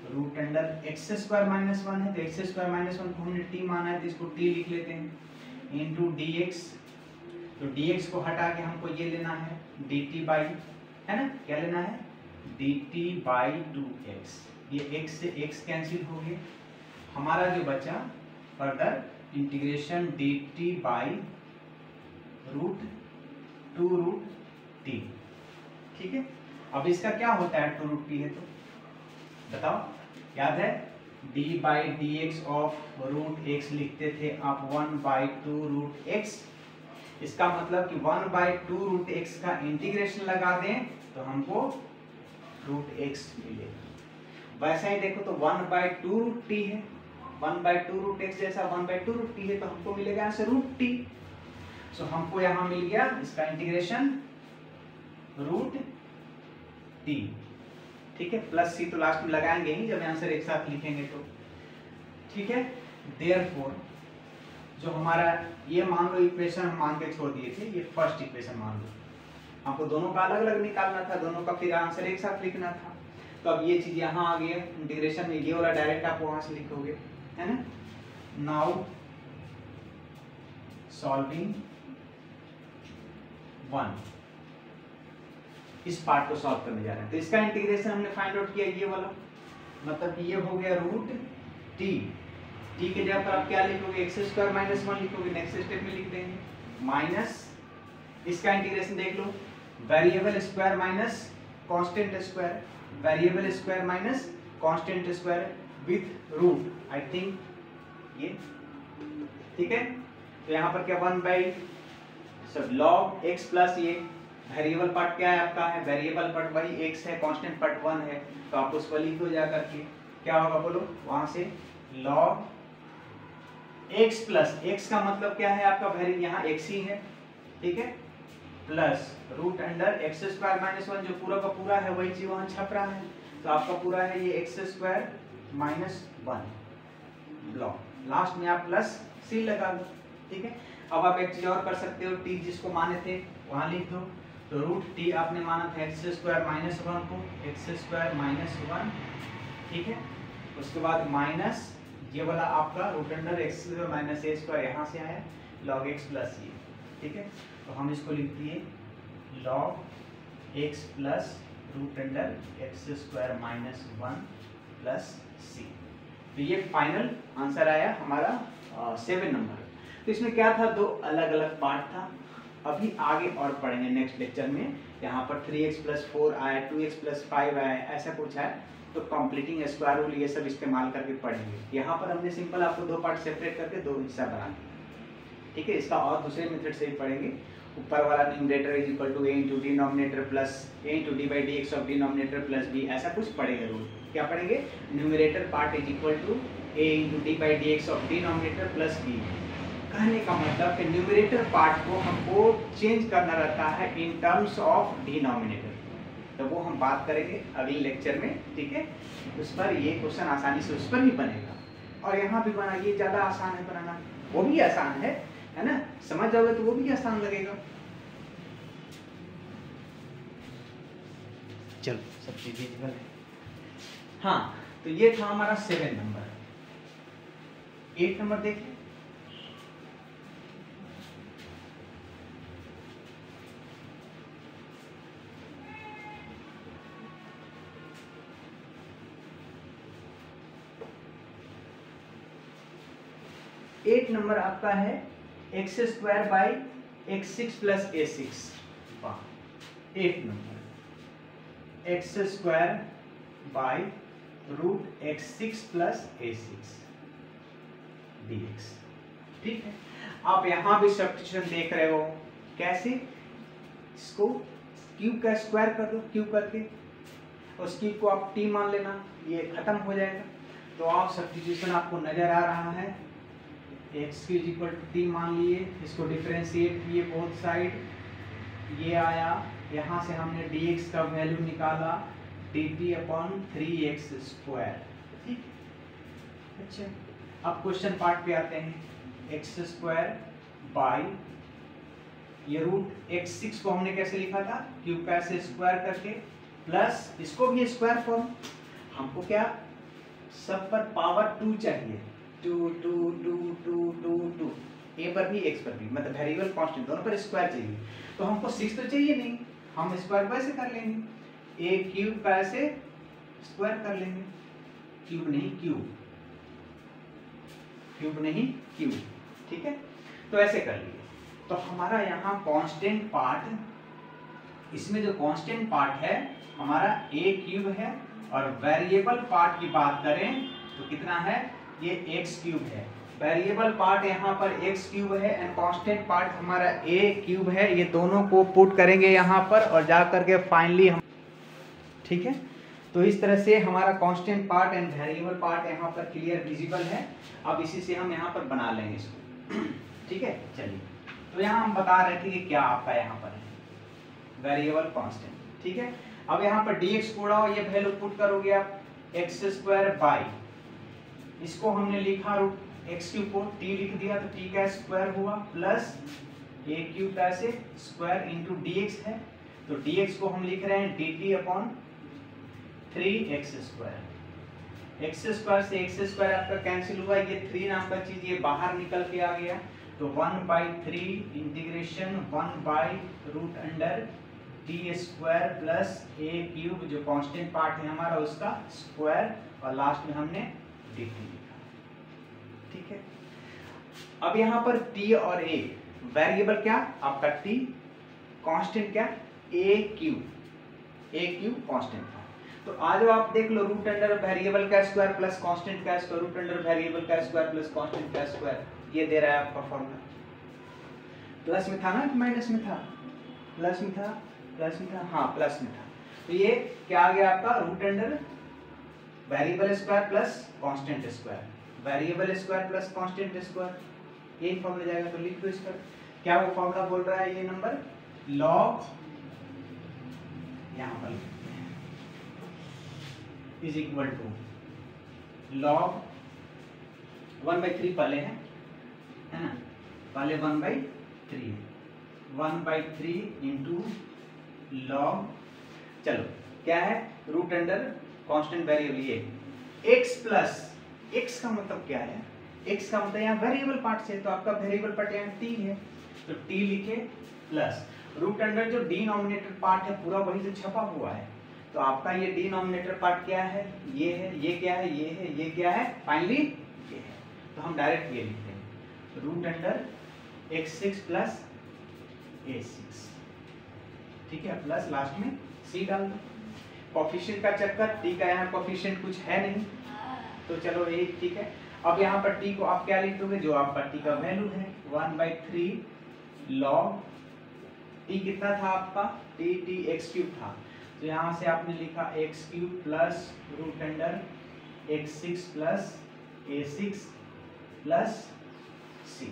A: root under x square minus 1 है, तो एक्स स्क्वायर माइनस 1 को हमने t माना है तो इसको t लिख लेते हैं, इंटू dx। तो dx को हटा के हमको ये लेना है dt बाई, है ना, क्या लेना है, dt बाई 2x। ये x से x कैंसिल हो गए, हमारा जो बचा further integration dt by root 2 root t। ठीक है, अब इसका क्या होता है 2 रूट t है तो बताओ, याद है d by d x of root x लिखते थे आप 1 बाई 2 रूट एक्स। इसका मतलब कि 1 बाई 2 रूट एक्स का इंटीग्रेशन लगा दें तो हमको रूट एक्स मिलेगा। वैसा ही देखो तो 1 बाई 2 रूट टी है, 1 बाई 2 रूट एक्स जैसा 1 बाई 2 रूट टी है तो हमको मिलेगा यहाँ से रूट टी। सो हमको यहाँ मिल गया इसका इंटीग्रेशन रूट टी। ठीक है, प्लस सी तो लास्ट में लगाएंगे ही जब आंसर एक साथ लिखेंगे तो। ठीक है, देयरफॉर जो हमारा ये मान लो इक्वेशन हम मान के छोड़ दिए थे, ये फर्स्ट इक्वेशन मान लो, हमको दोनों का अलग अलग निकालना था, दोनों का फिर आंसर एक साथ लिखना था। तो अब ये चीज यहाँ आ गया इंटीग्रेशन में, ये वाला डायरेक्ट आप वहां से लिखोगे, है ना। नाउ सॉल्विंग 1, इस पार्ट को सॉल्व करने जा रहे हैं तो इसका इंटीग्रेशन हमने फाइंड आउट किया, ये वाला मतलब ये हो गया रूट टी। टी के जगह पर आप क्या लिखोगे, एक्स स्क्वायर माइनस 1 लिखोगे, नेक्स्ट स्टेप में लिख देंगे माइनस, इसका इंटीग्रेशन देख लो, variable square minus constant square, variable square minus constant square with root, I think ये ठीक है। तो यहाँ पर क्या 1 बाई सब लॉग एक्स प्लस ये वेरिएबल पार्ट क्या है आपका है, वेरिएबल पार्ट वही x है, कांस्टेंट पार्ट 1 है, तो आप उस पर लिख दो जा करके, क्या होगा बोलो, वहां से log x प्लस x का मतलब क्या है आपका वेरी, यहाँ x ही है, ठीक है, plus root under x square minus 1, जो पूरा का पूरा है वही चीज वहां छप रहा है, तो आपका पूरा है ये x square minus 1 block, last में आप प्लस सी लगा दो। ठीक है, अब आप एक चीज और कर सकते हो, t जिसको माने थे वहां लिख दो, तो रूट टी आपने माना था एक्स स्क्वायर माइनस 1 को, एक्स स्क्वायर माइनस 1, ठीक है, उसके बाद माइनस ये वाला आपका root under x square minus a square यहाँ से आया लॉग एक्स प्लस ये, ठीक है, तो हम इसको लिख दिए log x plus root under x square minus 1 plus c. तो ये फाइनल आंसर आया हमारा 7 नंबर। तो इसमें क्या था, दो अलग अलग पार्ट था, अभी आगे और पढ़ेंगे नेक्स्ट लेक्चर में। यहाँ पर 3x प्लस 4 आया, 2x प्लस 5 आया, ऐसा कुछ है, तो कंप्लीटिंग स्क्वायर रूल ये सब इस्तेमाल करके पढ़ेंगे। यहाँ पर हमने सिंपल आपको दो पार्ट सेपरेट करके दो हिस्सा बना दिया, ठीक है। इसका और दूसरे मेथड से भी पढ़ेंगे। ऊपर वाला numerator is equal to a into denominator plus a into d by d x of denominator plus b, ऐसा कुछ पढ़ेंगे रूल। क्या पढ़ेंगे, numerator part is equal to a into d by d x of denominator plus b। कहने का मतलब कि numerator part को हमको चेंज करना रहता है इन टर्म्स ऑफ डिनोमिनेटर, तो वो हम बात करेंगे अगले लेक्चर में, ठीक है। उस पर ये क्वेश्चन आसानी से उस पर ही बनेगा, और यहाँ भी बना, ये ज़्यादा आसान है बनाना, वो भी आसान है ना, समझ जाओगे तो वो भी आसान लगेगा। चलो सब चीज विजिबल है। हाँ, तो ये था हमारा 7 नंबर। 8 नंबर देखिए। एट नंबर आपका है x square by x6 plus a6। 8 नंबर x square by root x6 plus a6 dx। ठीक है, आप यहां भी सब्स्टिट्यूशन देख रहे हो कैसे, इसको क्यूब का स्क्वायर कर दो, क्यूब करके उस क्यूब को आप t मान लेना, ये खत्म हो जाएगा। तो आप सब्स्टिट्यूशन आपको नजर आ रहा है, एक्स की इक्वल टू टी मान लिए, इसको डिफरेंशिएट किए बोथ साइड, ये आया, यहाँ से हमने dx का वैल्यू निकाला dt अपॉन 3x स्क्वायर। ठीक, अच्छा अब क्वेश्चन पार्ट पे आते हैं। एक्स स्क्वायर बाई ये रूट x6 को हमने कैसे लिखा था, क्यूब का ऐसे स्क्वायर करके, प्लस इसको भी स्क्वायर फॉर्म। हमको क्या, सब पर पावर 2 चाहिए, 2 2 2 2 2 2, ए पर भी एक्स पर भी, मतलब वेरिएबल कांस्टेंट दोनों पर स्क्वायर चाहिए। तो हमको 6 तो चाहिए नहीं, हम स्क्वायर वैसे कर लेंगे, ए क्यूब का ऐसे स्क्वायर कर लेंगे, क्यूब नहीं क्यूब, क्यूब नहीं क्यूब। ठीक है, तो ऐसे कर लिए। तो हमारा यहाँ कांस्टेंट पार्ट, इसमें जो कांस्टेंट पार्ट है हमारा ए क्यूब है, और वेरिएबल पार्ट की बात करें तो कितना है, ये एक्स क्यूब है। वेरिएबल पार्ट यहाँ पर एक्स क्यूब है एंड कांस्टेंट पार्ट हमारा ए क्यूब है। ये दोनों को पुट करेंगे यहाँ पर और जा करके फाइनली हम, ठीक है, तो इस तरह से हमारा constant part and variable part यहाँ पर क्लियर विजिबल है। अब इसी से हम यहाँ पर बना लेंगे इसको। ठीक है, चलिए, तो यहाँ हम बता रहे थे कि क्या आपका यहाँ पर है वेरिएबल कांस्टेंट। ठीक है, अब यहाँ पर dx को उड़ाओ, ये वैल्यू पुट करोगे आप एक्स स्क्वायर बाई, इसको हमने लिखा रूट एक्स क्यूब को t लिख दिया तो t का स्क्वायर हुआ, प्लस a क्यूब का ऐसे स्क्वायर इंटू dx है, तो dx को हम लिख रहे हैं dt upon 3x square. X square से एक्स स्क्वायर आपका कैंसिल हुआ, ये 3 नाम का चीज ये बाहर निकल के आ गया, तो 1/3 इंटीग्रेशन 1/√अंडर टी स्क्वायर प्लस ए क्यूब, जो कांस्टेंट पार्ट है हमारा उसका स्क्वायर, और लास्ट में हमने dt लिखा। ठीक है, अब यहाँ पर t और a वेरिएबल क्या आपका t, कांस्टेंट क्या a क्यूब कांस्टेंट था। तो आज आप देख लो रूट अंडर वेरिएबल का स्क्वायर प्लस कांस्टेंट का स्क्वायर, रूट अंडर वेरिएबल का स्क्वायर प्लस कांस्टेंट का स्क्वायर, ये दे रहा है आपका फॉर्मूला। प्लस में था ना माइनस में था, प्लस में था, प्लस में था, हाँ प्लस में था। तो ये क्या आ गया आपका root under variable square plus constant square, variable square plus constant square, यही फॉर्मूला जाएगा। तो लिख दो इस पर, क्या वो फॉर्मूला बोल रहा है, ये नंबर लॉग, यहाँ पर इज इक्वल टू लॉग 1/3 पहले है ना, पहले 1/3, 1/3 इंटू लॉग, चलो क्या है रूट अंडर कांस्टेंट वेरिएबल ये x प्लस, x का मतलब क्या है, x का मतलब यहाँ वेरिएबल पार्ट से, तो आपका वेरिएबल पार्ट यहाँ t है, तो t लिखे प्लस रूट अंडर जो डिनोमिनेटर पार्ट है पूरा वही से छपा हुआ है, तो आपका ये डिनोमिनेटर पार्ट क्या है, ये है, ये क्या है, ये है, ये क्या है, फाइनली ये है। तो हम डायरेक्ट ये लिखते हैं root under x6 plus a6। ठीक है, प्लस लास्ट में c डाल दो। कोफिशिएंट का चक्कर, t का यहाँ कोफिशिएंट कुछ है नहीं, तो चलो ये ठीक है। अब यहाँ पर t को आप क्या लिख दोगे, जो आपका t का वैल्यू है 1/3 लॉग, t कितना था आपका, t x क्यूब था, तो यहाँ से आपने लिखा x cube plus root under x6 plus a6 plus c।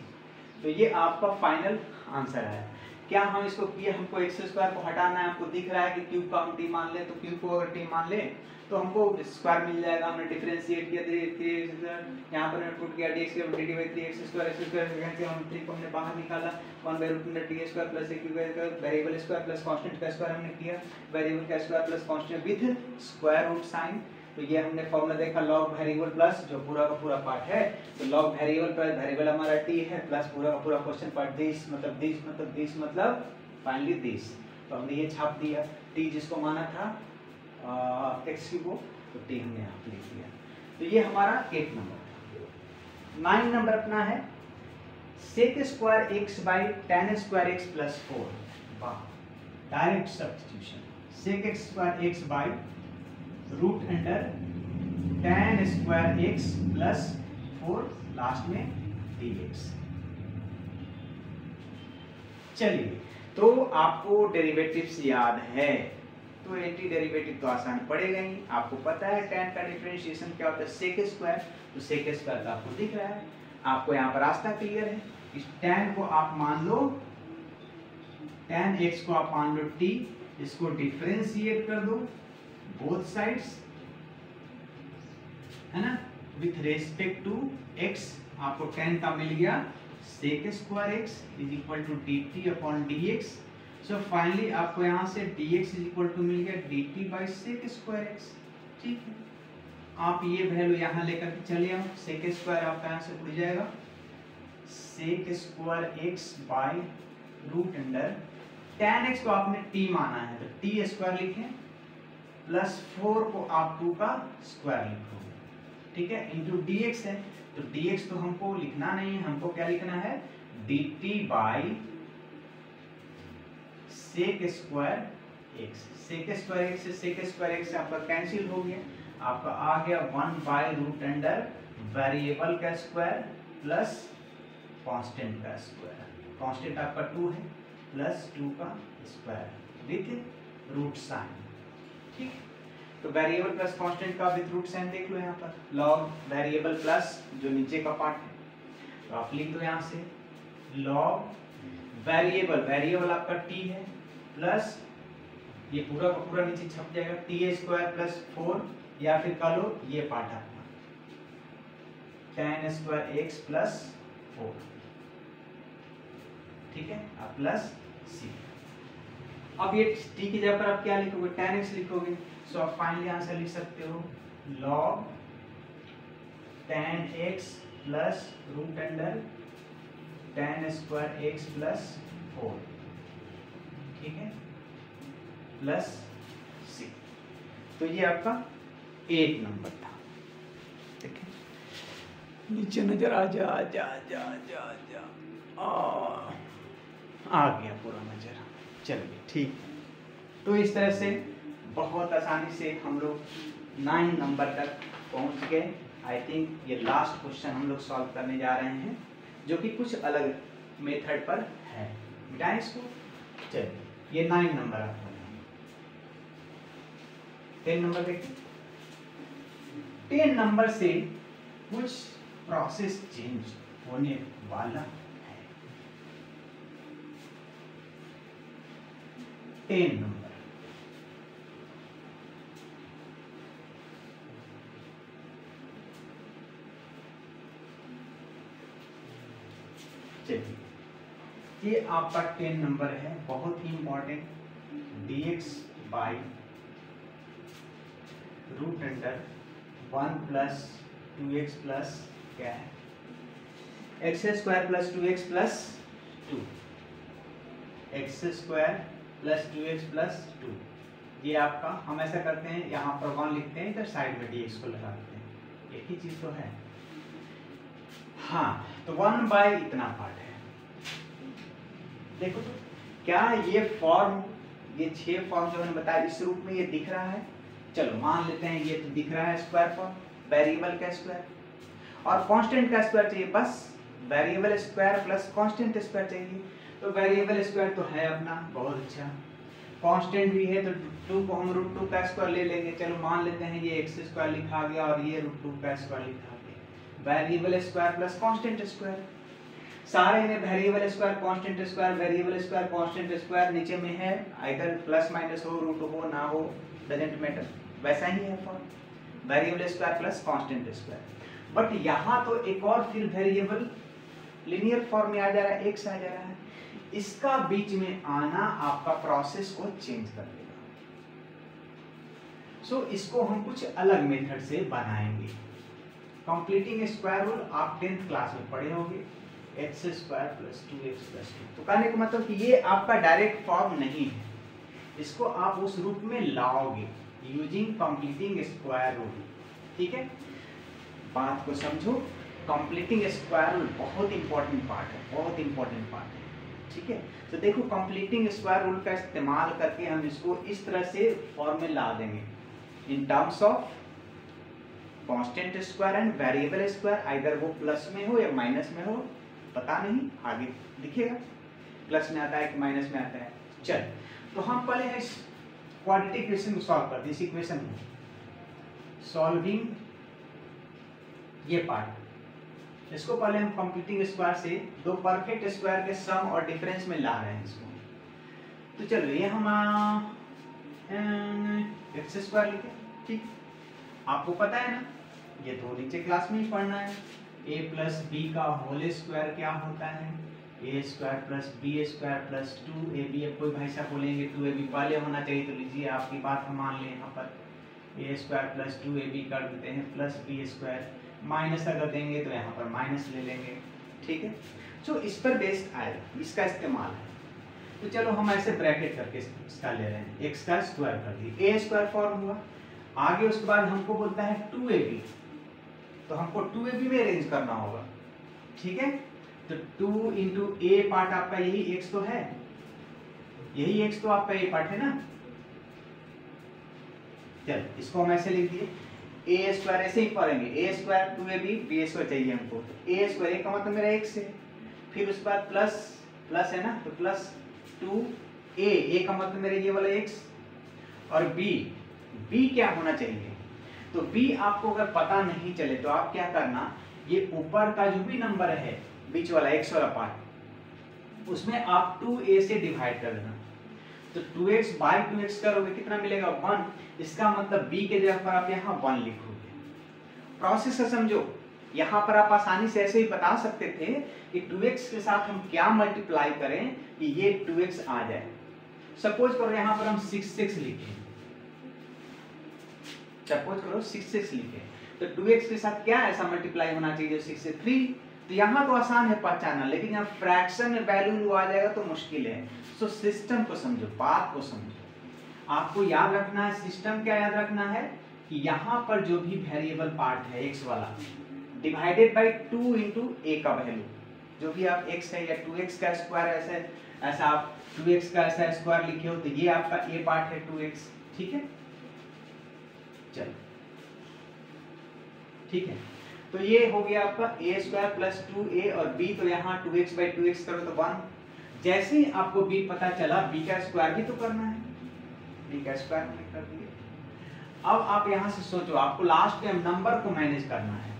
A: तो ये आपका फाइनल आंसर है। क्या हम इसको किए, हमको एक्स स्क्वायर को हटाना है, हमको दिख रहा है कि क्यूब का हम टी मान ले, तो क्यूब को अगर टी मान ले तो हमको स्क्वायर मिल जाएगा। हमने डिफरेंशिएट किया 3 यहाँ पर हमने पुट किया dx के dt by 3x square x square के हम 3 को हमने बाहर निकाला 1/√t square plus a cube का वेरिएबल स्क्वायर प्लस कांस्टेंट का स्क्वायर हमने किया, वेरिएबल का square plus constant with square root sign. तो ये हमने फॉर्मूला देखा लॉग वेरिएबल प्लस जो पूरा का पूरा पार्ट है, तो लॉग वेरिएबल प्लस वेरिएबल हमारा t है प्लस पूरा का पूरा क्वेश्चन पार्ट दिस मतलब फाइनली दिस। तो हमने ये छाप दिया t जिसको माना था x को, तो t हमने यहाँ पे लिख दिया। तो ये हमारा 8 नंबर था। 9 नंबर अपना है sec square x by tan square x plus 4। वाह, direct substitution. sec square x by root under tan square x plus 4 last में dx। चलिए, तो आपको डेरिवेटिव्स याद है तो एंटी डेरिवेटिव तो आसान पड़ेगा ही। आपको पता है tan का डिफरेंशिएशन क्या होता है sec स्क्वायर, तो sec स्क्वायर का आपको दिख रहा है, आपको यहाँ पर रास्ता क्लियर है। इस tan को आप मान लो, tan x को आप मान लो t, इसको डिफरेंशिएट कर दो बोथ साइड्स, है ना, विथ रेस्पेक्ट टू x। आपको tan का मिल गया sec square x is equal to dt upon dx। So finally आपको यहाँ से dx इज इक्वल टू मिल गया dt by sec square x। ठीक है, आप ये वैल्यू यहाँ लेकर के चले आओ, sec स्क्वायर आपका यहाँ से उड़ जाएगा sec square x by root under tan x को आपने t माना है तो t स्क्वायर लिखें प्लस 4 को आप 2 का स्क्वायर लिखोगे, ठीक है, इंटू dx है। तो dx तो हमको लिखना नहीं है, हमको क्या लिखना है dt by sec square x। sec square x से sec स्क्वायर x से आपका कैंसिल हो गया, आपका आ गया 1 बाई रूट अंडर वेरिएबल का स्क्वायर प्लस कांस्टेंट का स्क्वायर। कांस्टेंट आपका 2 है प्लस 2 का स्क्वायर विथ रूट साइन। ठीक, तो वेरिएबल प्लस कांस्टेंट का विथ रूट साइन देख लो यहाँ पर, लॉग वेरिएबल प्लस जो नीचे का पार्ट है, तो आप लिख दो यहाँ से लॉग वेरिएबल, वेरिएबल आपका t है प्लस ये पूरा का पूरा नीचे छप जाएगा t स्क्वायर प्लस 4, या फिर कह लो ये पार्ट आपका tan स्क्वायर x प्लस 4। ठीक है, अब प्लस c। अब ये t की जगह पर आप क्या लिखोगे tan x लिखोगे, सो आप फाइनली आंसर लिख सकते हो log tan x plus root under tan square x plus 4। ठीक है, प्लस c। तो ये आपका 8 नंबर था। देखिए नीचे नजर आ जा जा जा जा जा आ गया पूरा नजर। चलिए ठीक है, तो इस तरह से बहुत आसानी से हम लोग 9 नंबर तक पहुंच गए। आई थिंक ये लास्ट क्वेश्चन हम लोग सॉल्व करने जा रहे हैं जो कि कुछ अलग मेथड पर है। मिटाएं इसको। चलिए ये 9 नंबर आपका, 10 नंबर देखिए। 10 नंबर से कुछ प्रोसेस चेंज होने वाला है। 10 नंबर चलिए, ये आपका 10 नंबर है, बहुत ही important. dx by root under 1 plus 2x plus क्या है x square plus 2x plus 2, x square plus 2x plus 2। ये आपका, हम ऐसा करते हैं यहाँ पर 1 लिखते हैं, इधर साइड में dx को लगा देते हैं, एक ही चीज तो है। हाँ, तो 1 बाई इतना पार्ट है। देखो तो क्या ये फॉर्म, ये 6 फॉर्म जो मैंने बताया इस रूप में ये दिख रहा है। चलो मान लेते हैं ये तो दिख रहा है स्क्वायर फॉर्म, वेरिएबल का स्क्वायर और कांस्टेंट का स्क्वायर चाहिए, बस variable square plus constant square चाहिए। तो वेरिएबल स्क्वायर तो है अपना, बहुत अच्छा। कांस्टेंट भी है तो 2 को हम √2 का स्क्वायर ले लेंगे। चलो मान लेते हैं ये x स्क्वायर लिखा गया और ये √2 का स्क्वायर लिखा गया, variable square plus constant square. सारे में variable square constant square variable square constant square नीचे में है, आइदर प्लस माइनस हो, रूट हो ना हो, डजंट मैटर, वैसा ही है form variable square plus constant square. But यहाँ तो एक और फिर वेरिएबल लीनियर फॉर्म में आ जा रहा है, एक्स आ जा रहा है, इसका बीच में आना आपका प्रोसेस को चेंज कर देगा। सो इसको हम कुछ अलग मेथड से बनाएंगे। कंप्लीटिंग स्क्वायर रूल आप 10th क्लास में पढ़े होंगे, x square plus 2x plus 2। तो कहने का मतलब कि ये आपका डायरेक्ट फॉर्म नहीं है, इसको आप उस रूप में लाओगे यूजिंग कंप्लीटिंग स्क्वायर रूल। ठीक है, बात को समझो, कंप्लीटिंग स्क्वायर रूल बहुत इंपॉर्टेंट पार्ट है, बहुत इंपॉर्टेंट पार्ट है। ठीक है, तो देखो कंप्लीटिंग स्क्वायर रूल का इस्तेमाल करके हम इसको इस तरह से फॉर्म में ला देंगे in terms of constant square and variable square, either वो प्लस में हो या माइनस में हो, पता नहीं, आगे दिखेगा प्लस में आता है कि माइनस में आता है। चल, तो हम पहले इस क्वाड्रेटिक इक्वेशन को सॉल्व करते हैं। इस इक्वेशन को सॉल्विंग ये पार्ट, इसको पहले हम कंप्लीटिंग स्क्वायर से दो परफेक्ट स्क्वायर के सम और डिफरेंस में ला रहे हैं इसको। तो चलो ये हम एक्स स्क्वायर लिखे, ठीक, आपको पता है ना, ये तो नीचे क्लास में ही पढ़ना है। a प्लस बी का होल स्क्वायर क्या होता है, a square plus b square plus 2ab। अब कोई भाई साहब बोलेंगे 2ab पहले होना चाहिए, तो लीजिए आपकी बात हम मान लें, यहाँ पर ए स्क्वायर प्लस 2ab कर देते हैं प्लस बी स्क्वायर, माइनस अगर देंगे तो यहाँ पर माइनस ले लेंगे। ठीक है, तो इस पर बेस्ड आएगा, इसका इस्तेमाल है। तो चलो हम ऐसे ब्रैकेट करके इसका ले रहे हैं, एक्स का स्क्वायर कर दिए, ए स्क्वायर फॉर्म हुआ। आगे उसके बाद हमको बोलता है 2ab, तो हमको 2ab में अरेंज करना होगा। ठीक है, तो 2 इंटू ए पार्ट आपका यही x तो है, यही x तो आपका ए पार्ट है ना। चल, इसको हम ऐसे लिख दिए, ए स्क्वायर ऐसे ही पढ़ेंगे, ए स्क्वायर 2ab बी स्क्वायर चाहिए हमको, तो ए स्क्वायर का मतलब मेरा x है, फिर उसके बाद प्लस प्लस है ना, तो प्लस 2a का मतलब मेरा ये वाला x, और b क्या होना चाहिए, तो b आपको अगर पता नहीं चले तो आप क्या करना, ये ऊपर का जो भी नंबर है बीच वाला x वाला पार्ट, उसमें आप 2a से डिवाइड कर देना। तो 2x बाई 2x करोगे कितना मिलेगा 1, इसका मतलब b के जगह पर आप यहाँ 1 लिखोगे। प्रोसेस से समझो, यहाँ पर आप आसानी से ऐसे ही बता सकते थे कि 2x के साथ हम क्या मल्टीप्लाई करें कि ये 2x आ जाए। सपोज करो यहाँ पर हम 6 लिखें, सपोज करो 6 लिखें, तो 2x के साथ क्या ऐसा मल्टीप्लाई होना चाहिए 6 से 3। तो यहाँ तो आसान है पहचानना, लेकिन यहाँ फ्रैक्शन में वैल्यू आ जाएगा तो मुश्किल है। सो सिस्टम को समझो, बात को समझो, आपको याद रखना है सिस्टम क्या याद रखना है कि यहाँ पर जो भी वेरिएबल पार्ट है x वाला डिवाइडेड बाय 2 इंटू ए का वैल्यू, जो भी आप x है या 2x का स्क्वायर ऐसा आप 2x का ऐसा स्क्वायर लिखे हो, तो ये आपका a पार्ट है 2x। ठीक है, चलो ठीक है, तो ये हो गया आपका a स्क्वायर प्लस 2a, और b तो यहाँ 2x बाई 2x करो तो 1। जैसे ही आपको b पता चला, b का स्क्वायर भी तो करना है, b का स्क्वायर हमने कर दिया। अब आप यहाँ से सोचो, आपको लास्ट टाइम नंबर को मैनेज करना है,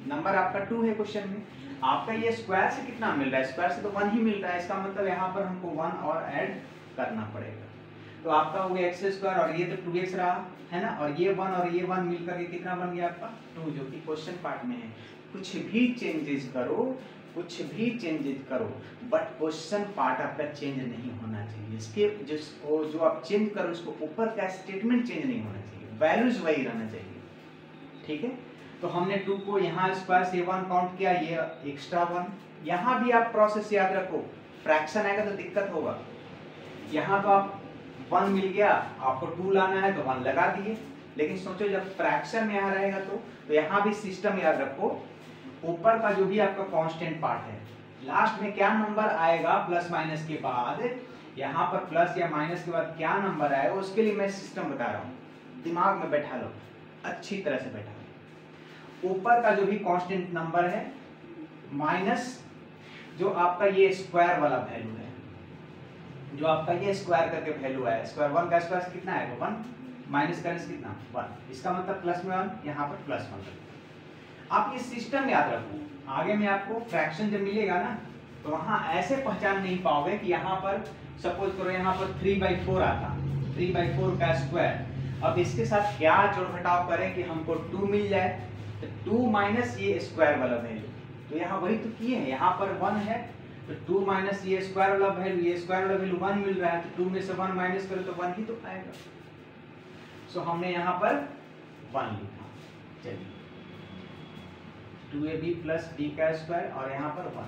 A: नंबर आपका 2 है क्वेश्चन में, आपका ये स्क्वायर से कितना मिल रहा है, स्क्वायर से तो 1 ही मिल रहा है, इसका मतलब यहाँ पर हमको 1 और ऐड करना पड़ेगा। तो आपका हो गया एक्स स्क्वायर, और ये तो 2x रहा है ना, और ये 1 और ये 1 मिलकर के कितना बन गया आपका 2, जो कि क्वेश्चन पार्ट में है। कुछ भी चेंजेस करो, कुछ भी चेंजेस करो, बट क्वेश्चन पार्ट आपका चेंज नहीं होना चाहिए। इसके जो आप चेंज करो, उसको ऊपर का स्टेटमेंट चेंज नहीं होना चाहिए, वैल्यूज वही रहना चाहिए। ठीक है, तो हमने 2 को यहाँ स्क्वायर से 1 काउंट किया, ये एक्स्ट्रा 1। यहाँ भी आप प्रोसेस याद रखो, फ्रैक्शन आएगा तो दिक्कत होगा। यहाँ तो आप 1 मिल गया, आपको 2 लाना है तो 1 लगा दिए, लेकिन सोचो जब फ्रैक्शन में यहाँ रहेगा तो यहाँ भी सिस्टम याद रखो, ऊपर का जो भी आपका कांस्टेंट पार्ट है, लास्ट में क्या नंबर आएगा प्लस माइनस के बाद, यहाँ पर प्लस या माइनस के बाद क्या नंबर आएगा, उसके लिए मैं सिस्टम बता रहा हूँ, दिमाग में बैठा लो, अच्छी तरह से बैठा लो। ऊपर का जो भी कांस्टेंट नंबर है माइनस जो आपका ये स्क्वायर वाला वैल्यू है, जो आपका ये स्क्वायर करके वैल्यू है, स्क्वायर 1 का स्क्वायर कितना है 1, माइनस करने से कितना 1, इसका मतलब प्लस में 1, यहाँ पर प्लस 1। आप ये सिस्टम याद रखो, आगे में आपको फ्रैक्शन जब मिलेगा ना तो वहां ऐसे पहचान नहीं पाओगे कि यहाँ पर सपोज करो यहाँ पर 3/4 आता, 3/4 का स्क्वायर। अब इसके साथ क्या जोड़ घटाव करें कि हमको 2 मिल जाए, तो 2 माइनस ये स्क्वायर वाला वैल्यू, तो यहाँ वही तो किए हैं, यहाँ पर 1 है तो 2 माइनस ये स्क्वायर वाला वैल्यू, ये स्क्वायर वाला वैल्यू 1 मिल रहा है, तो 2 में से 1 माइनस करो तो 1 ही तो आएगा। सो हमने यहाँ पर 1 लिखा। चलिए 2ab प्लस b का स्क्वायर और यहाँ पर 1।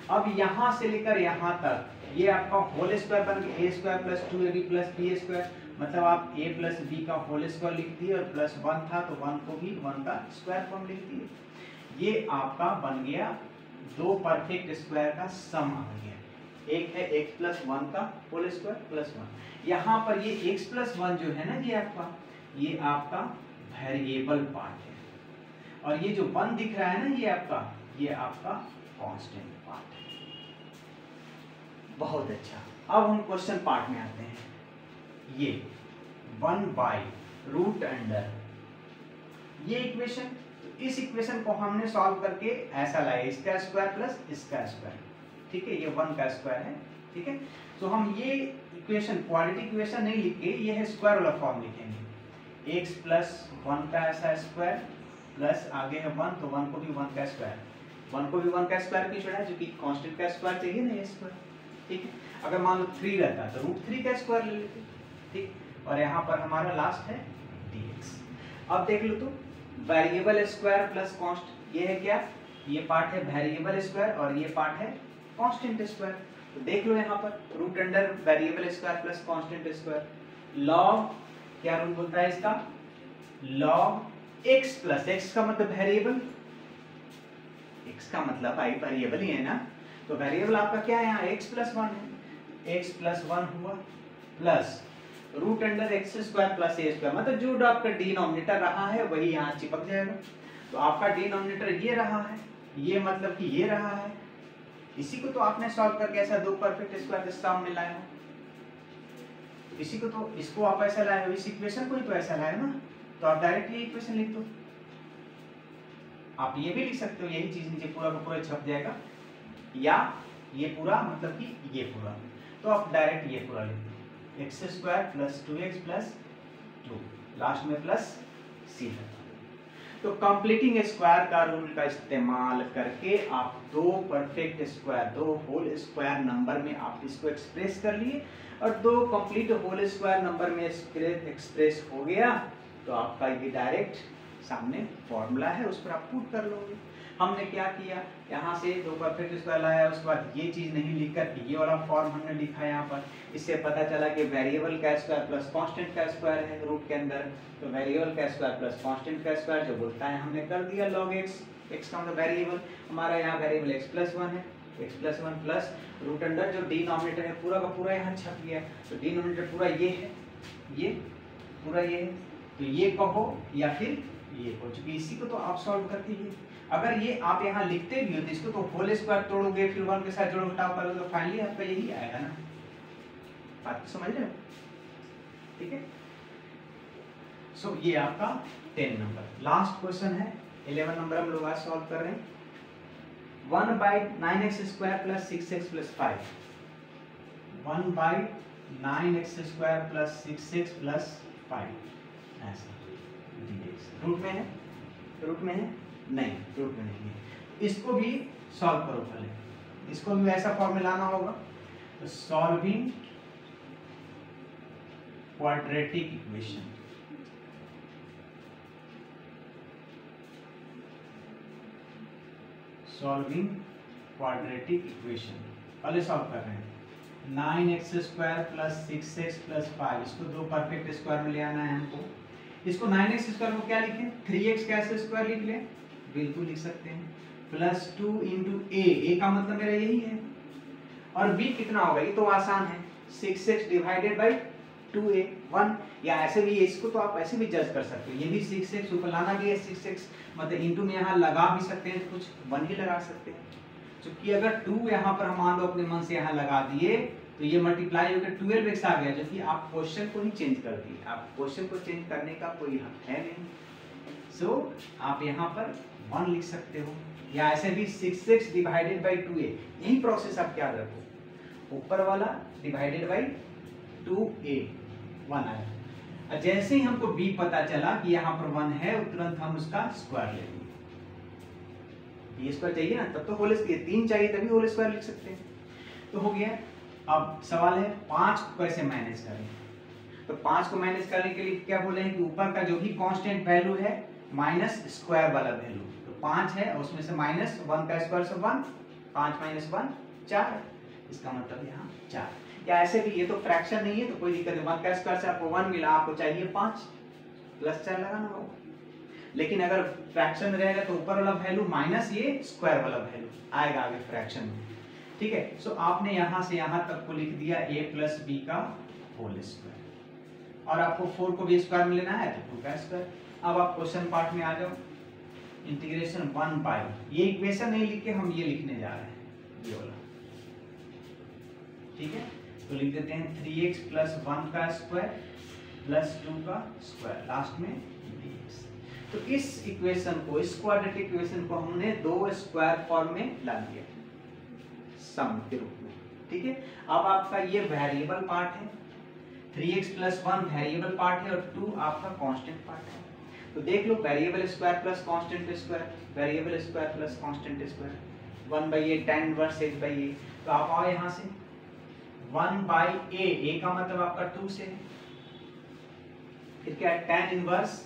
A: अब यहाँ से लेकर यहाँ तक ये आपका होल स्क्वायर बन गया, a square plus 2ab plus b square, मतलब आप a प्लस b का होल स्क्वायर लिख दिए और प्लस 1 था तो 1 को भी 1 का स्क्वायर फॉर्म लिख दिए। ये आपका बन गया दो परफेक्ट स्क्वायर का सम आ गया। एक है x प्लस 1 का होल स्क्वायर प्लस 1। यहाँ पर ये x प्लस 1 जो है ना ये आपका वेरिएबल पार्ट है, और ये जो 1 दिख रहा है ना ये आपका कांस्टेंट पार्ट है। बहुत अच्छा, अब हम क्वेश्चन पार्ट में आते हैं। ये 1/√अंडर ये इक्वेशन, तो इस इक्वेशन को हमने सॉल्व करके ऐसा लाया, इसका स्क्वायर प्लस इसका स्क्वायर, ठीक है, ये 1 का स्क्वायर है, ठीक है। तो हम ये इक्वेशन क्वाड्रेटिक इक्वेशन नहीं लिख के ये है स्क्वायर वाला फॉर्म लिखेंगे, x प्लस 1 का ऐसा स्क्वायर प्लस आगे है 1 तो 1 को भी 1 का स्क्वायर, 1 को भी 1 का स्क्वायर क्यों छोड़ा है, जो कि कांस्टेंट का स्क्वायर चाहिए ना ये स्क्वायर, ठीक है। अगर मान लो 3 रहता तो √3 का स्क्वायर ले लेते, ठीक। और यहाँ पर हमारा लास्ट है dx। अब देख लो तो वेरिएबल स्क्वायर प्लस कांस्ट, ये है क्या, ये पार्ट है वेरिएबल स्क्वायर और ये पार्ट है कांस्टेंट स्क्वायर। तो देख लो यहाँ पर √under variable square plus constant square, log क्या रूल बोलता है इसका, लॉग x प्लस x का मतलब वेरिएबल, x का मतलब भाई वेरिएबल ही है ना, तो वेरिएबल आपका क्या है यहाँ x प्लस 1 है, x प्लस 1 हुआ प्लस √x² प्लस a², मतलब जो आपका डिनोमिनेटर रहा है वही यहाँ चिपक जाएगा। तो आपका डिनोमिनेटर ये रहा है, ये मतलब कि ये रहा है, इसी को तो आपने सॉल्व करके ऐसा दो परफेक्ट स्क्वायर के सम में लाए हो, इसी को तो, इसको आप ऐसा लाए हो, इस इक्वेशन को ही तो ऐसा लाए हो ना, तो आप डायरेक्ट ये इक्वेशन लिख दो। आप ये भी लिख सकते हो, यही चीज नीचे पूरा का पूरा छप जाएगा, या ये पूरा मतलब कि ये पूरा, तो आप डायरेक्ट ये पूरा लिख दो, x² plus 2x plus 2 last में प्लस c। तो कंप्लीटिंग स्क्वायर का रूल का इस्तेमाल करके आप दो परफेक्ट स्क्वायर, दो होल स्क्वायर नंबर में आप इसको एक्सप्रेस कर लिए, और दो कंप्लीट होल स्क्वायर नंबर में एक्सप्रेस हो गया, तो आपका ये डायरेक्ट सामने फॉर्मूला है, उस पर आप पुट कर लोगे। हमने क्या किया, यहाँ से दो परफेक्ट स्क्वायर लाया, उसके बाद ये चीज नहीं लिखकर ये वाला फॉर्म हमने लिखा यहाँ पर, इससे पता चला कि वेरिएबल का स्क्वायर प्लस कांस्टेंट का स्क्वायर है रूट के अंदर, तो वेरिएबल का स्क्वायर प्लस कांस्टेंट का स्क्वायर जो बोलता है हमने कर दिया log x, x का मतलब वेरिएबल, हमारा यहाँ वेरिएबल x प्लस 1 है, x plus 1 plus root under जो डिनोमिनेटर है पूरा का पूरा यहाँ छप गया, तो डिनोमिनेटर पूरा ये है, ये पूरा ये है, तो ये कहो या फिर ये कहो, क्योंकि इसी को तो आप सॉल्व करते ही। अगर ये आप यहाँ लिखते भी हो तो इसको तो होल स्क्वायर तोड़ोगे, फिर 1 के साथ जोड़ घटाव करोगे, तो फाइनली आपका यही आएगा ना, बात समझ रहे हो, ठीक है। सो ये आपका 10 नंबर, लास्ट क्वेश्चन है 11 नंबर हम लोग आज सॉल्व कर रहे हैं। 1/9x² plus 6x plus 5, 1/9x² plus 6x plus 5 ऐसा dx रूट में है, रूट में है नहीं, रूट में नहीं है, इसको भी सॉल्व करो पहले, इसको भी ऐसा फॉर्म में लाना होगा, तो solving quadratic equation, solving quadratic equation पहले सॉल्व कर रहे हैं। 9x² प्लस 6x प्लस 5, इसको दो परफेक्ट स्क्वायर में ले आना है हमको। इसको 9x² को क्या लिखें, 3x का स्क्वायर लिख लें, बिल्कुल लिख सकते हैं, प्लस 2 इंटू a का मतलब मेरा यही है, और b कितना होगा, ये तो आसान है, 6x डिवाइडेड बाई 2a 1, या ऐसे भी इसको तो आप ऐसे भी जज कर सकते हो, ये भी 6x ऊपर लाना भी है, 6x मतलब इंटू में यहाँ लगा भी सकते हैं, तो कुछ 1 ही लगा सकते हैं, क्योंकि अगर 2 यहाँ पर हम मान लो अपने मन से यहाँ लगा दिए तो ये मल्टीप्लाई होकर 12x आ गया, जो कि आप क्वेश्चन को ही चेंज कर दिए, आप क्वेश्चन को चेंज करने का कोई हक है नहीं, सो आप यहाँ पर 1 लिख सकते हो, या ऐसे भी 6x डिवाइडेड बाई 2a, यही प्रोसेस आप क्या रखो, ऊपर वाला डिवाइडेड बाई 2a 1 आया। और जैसे ही हमको b पता चला कि यहाँ पर 1 है, तुरंत हम उसका स्क्वायर ले लेंगे। ये स्क्वायर चाहिए ना, तब तो होल स्क्वायर 3 चाहिए तभी होल स्क्वायर लिख सकते हैं। तो हो गया। अब सवाल है 5 को कैसे मैनेज करें। तो 5 को मैनेज करने के लिए क्या बोले हैं कि ऊपर का जो भी कांस्टेंट वैल्यू है माइनस स्क्वायर वाला वैल्यू, तो 5 है और उसमें से माइनस 1 का स्क्वायर से 1, 5 माइनस 1 4, इसका मतलब यहाँ 4। या ऐसे भी ये तो फ्रैक्शन नहीं है तो कोई दिक्कत नहीं, 1 का स्क्वायर से आपको 1 मिला, आपको चाहिए 5, प्लस 4 लगाना होगा। लेकिन अगर फ्रैक्शन रहेगा तो ऊपर वाला वैल्यू माइनस ये स्क्वायर वाला वैल्यू आएगा आगे फ्रैक्शन में, ठीक है। सो आपने यहाँ से यहाँ तक को लिख दिया a प्लस बी का होल स्क्वायर, और आपको 4 को भी स्क्वायर में लेना है तो 2 का स्क्वायर। अब आप क्वेश्चन पार्ट में आ जाओ, इंटीग्रेशन 1 बाय, ये इक्वेशन नहीं लिख के हम ये लिखने जा रहे हैं, ये वाला, ठीक है। तो लिख देते हैं 3x प्लस 1 का स्क्वायर प्लस 2 का स्क्वायर, लास्ट में dx। तो इस इक्वेशन को, इस क्वाड्रेटिक इक्वेशन को हमने 2 स्क्वायर फॉर्म में ला दिया सम के रूप में, ठीक है। अब आपका ये वेरिएबल पार्ट है, 3x प्लस 1 वेरिएबल पार्ट है और 2 आपका कांस्टेंट पार्ट है। तो देख लो, variable square plus constant square, variable square plus constant square, 1/a tan inverse h/a। तो आप आओ यहाँ से 1/a, a का मतलब आपका 2 से है, फिर क्या है tan इनवर्स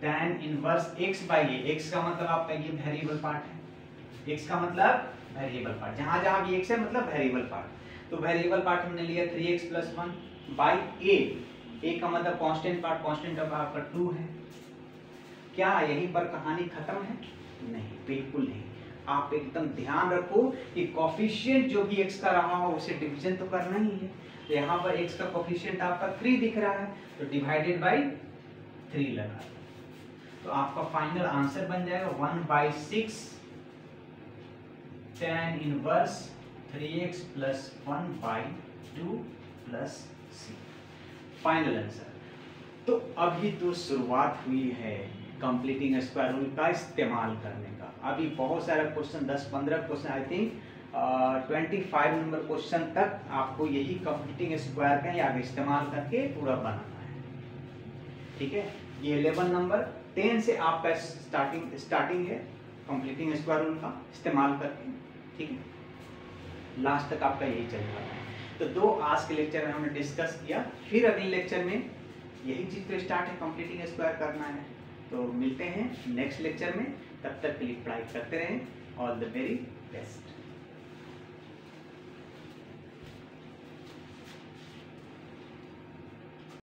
A: x/a, x का मतलब आपका ये वेरिएबल पार्ट है, x का मतलब वेरिएबल पार्ट, जहां जहां भी x है मतलब वेरिएबल पार्ट। तो वेरिएबल पार्ट हमने लिया 3x प्लस 1 बाई a का मतलब कांस्टेंट पार्ट, कांस्टेंट आपका 2 है। क्या यहीं पर कहानी खत्म है? नहीं, बिल्कुल नहीं। आप एकदम ध्यान रखो कि कोफिशिएंट जो भी x का रहा हो उसे डिवीजन तो करना ही है। तो यहाँ पर x का कोफिशिएंट आपका 3 दिख रहा है, तो डिवाइडेड बाई 3 लगा, तो आपका फाइनल आंसर बन जाएगा 1/6 tan inverse 3x plus 1/2 plus c, final answer. तो अभी तो शुरुआत हुई है कंप्लीटिंग स्क्वायर रूल का इस्तेमाल करने का। अभी बहुत सारा question, 10-15 question, I think 25 number question तक आपको यही कंप्लीटिंग स्क्वायर का ही आगे इस्तेमाल करके पूरा बनाना है, ठीक है। ये 11 नंबर, 10 से आपका स्टार्टिंग है कंप्लीटिंग स्क्वायर रूल का इस्तेमाल करके, ठीक है। लास्ट तक आपका यही चल रहा है। तो 2 आज के लेक्चर में हमने डिस्कस किया, फिर अगले लेक्चर में यही चीज तो स्टार्ट है, कंप्लीटिंग स्क्वायर करना है। तो मिलते हैं नेक्स्ट लेक्चर में, तब तक के लिए पढ़ाई करते रहें। All the very best.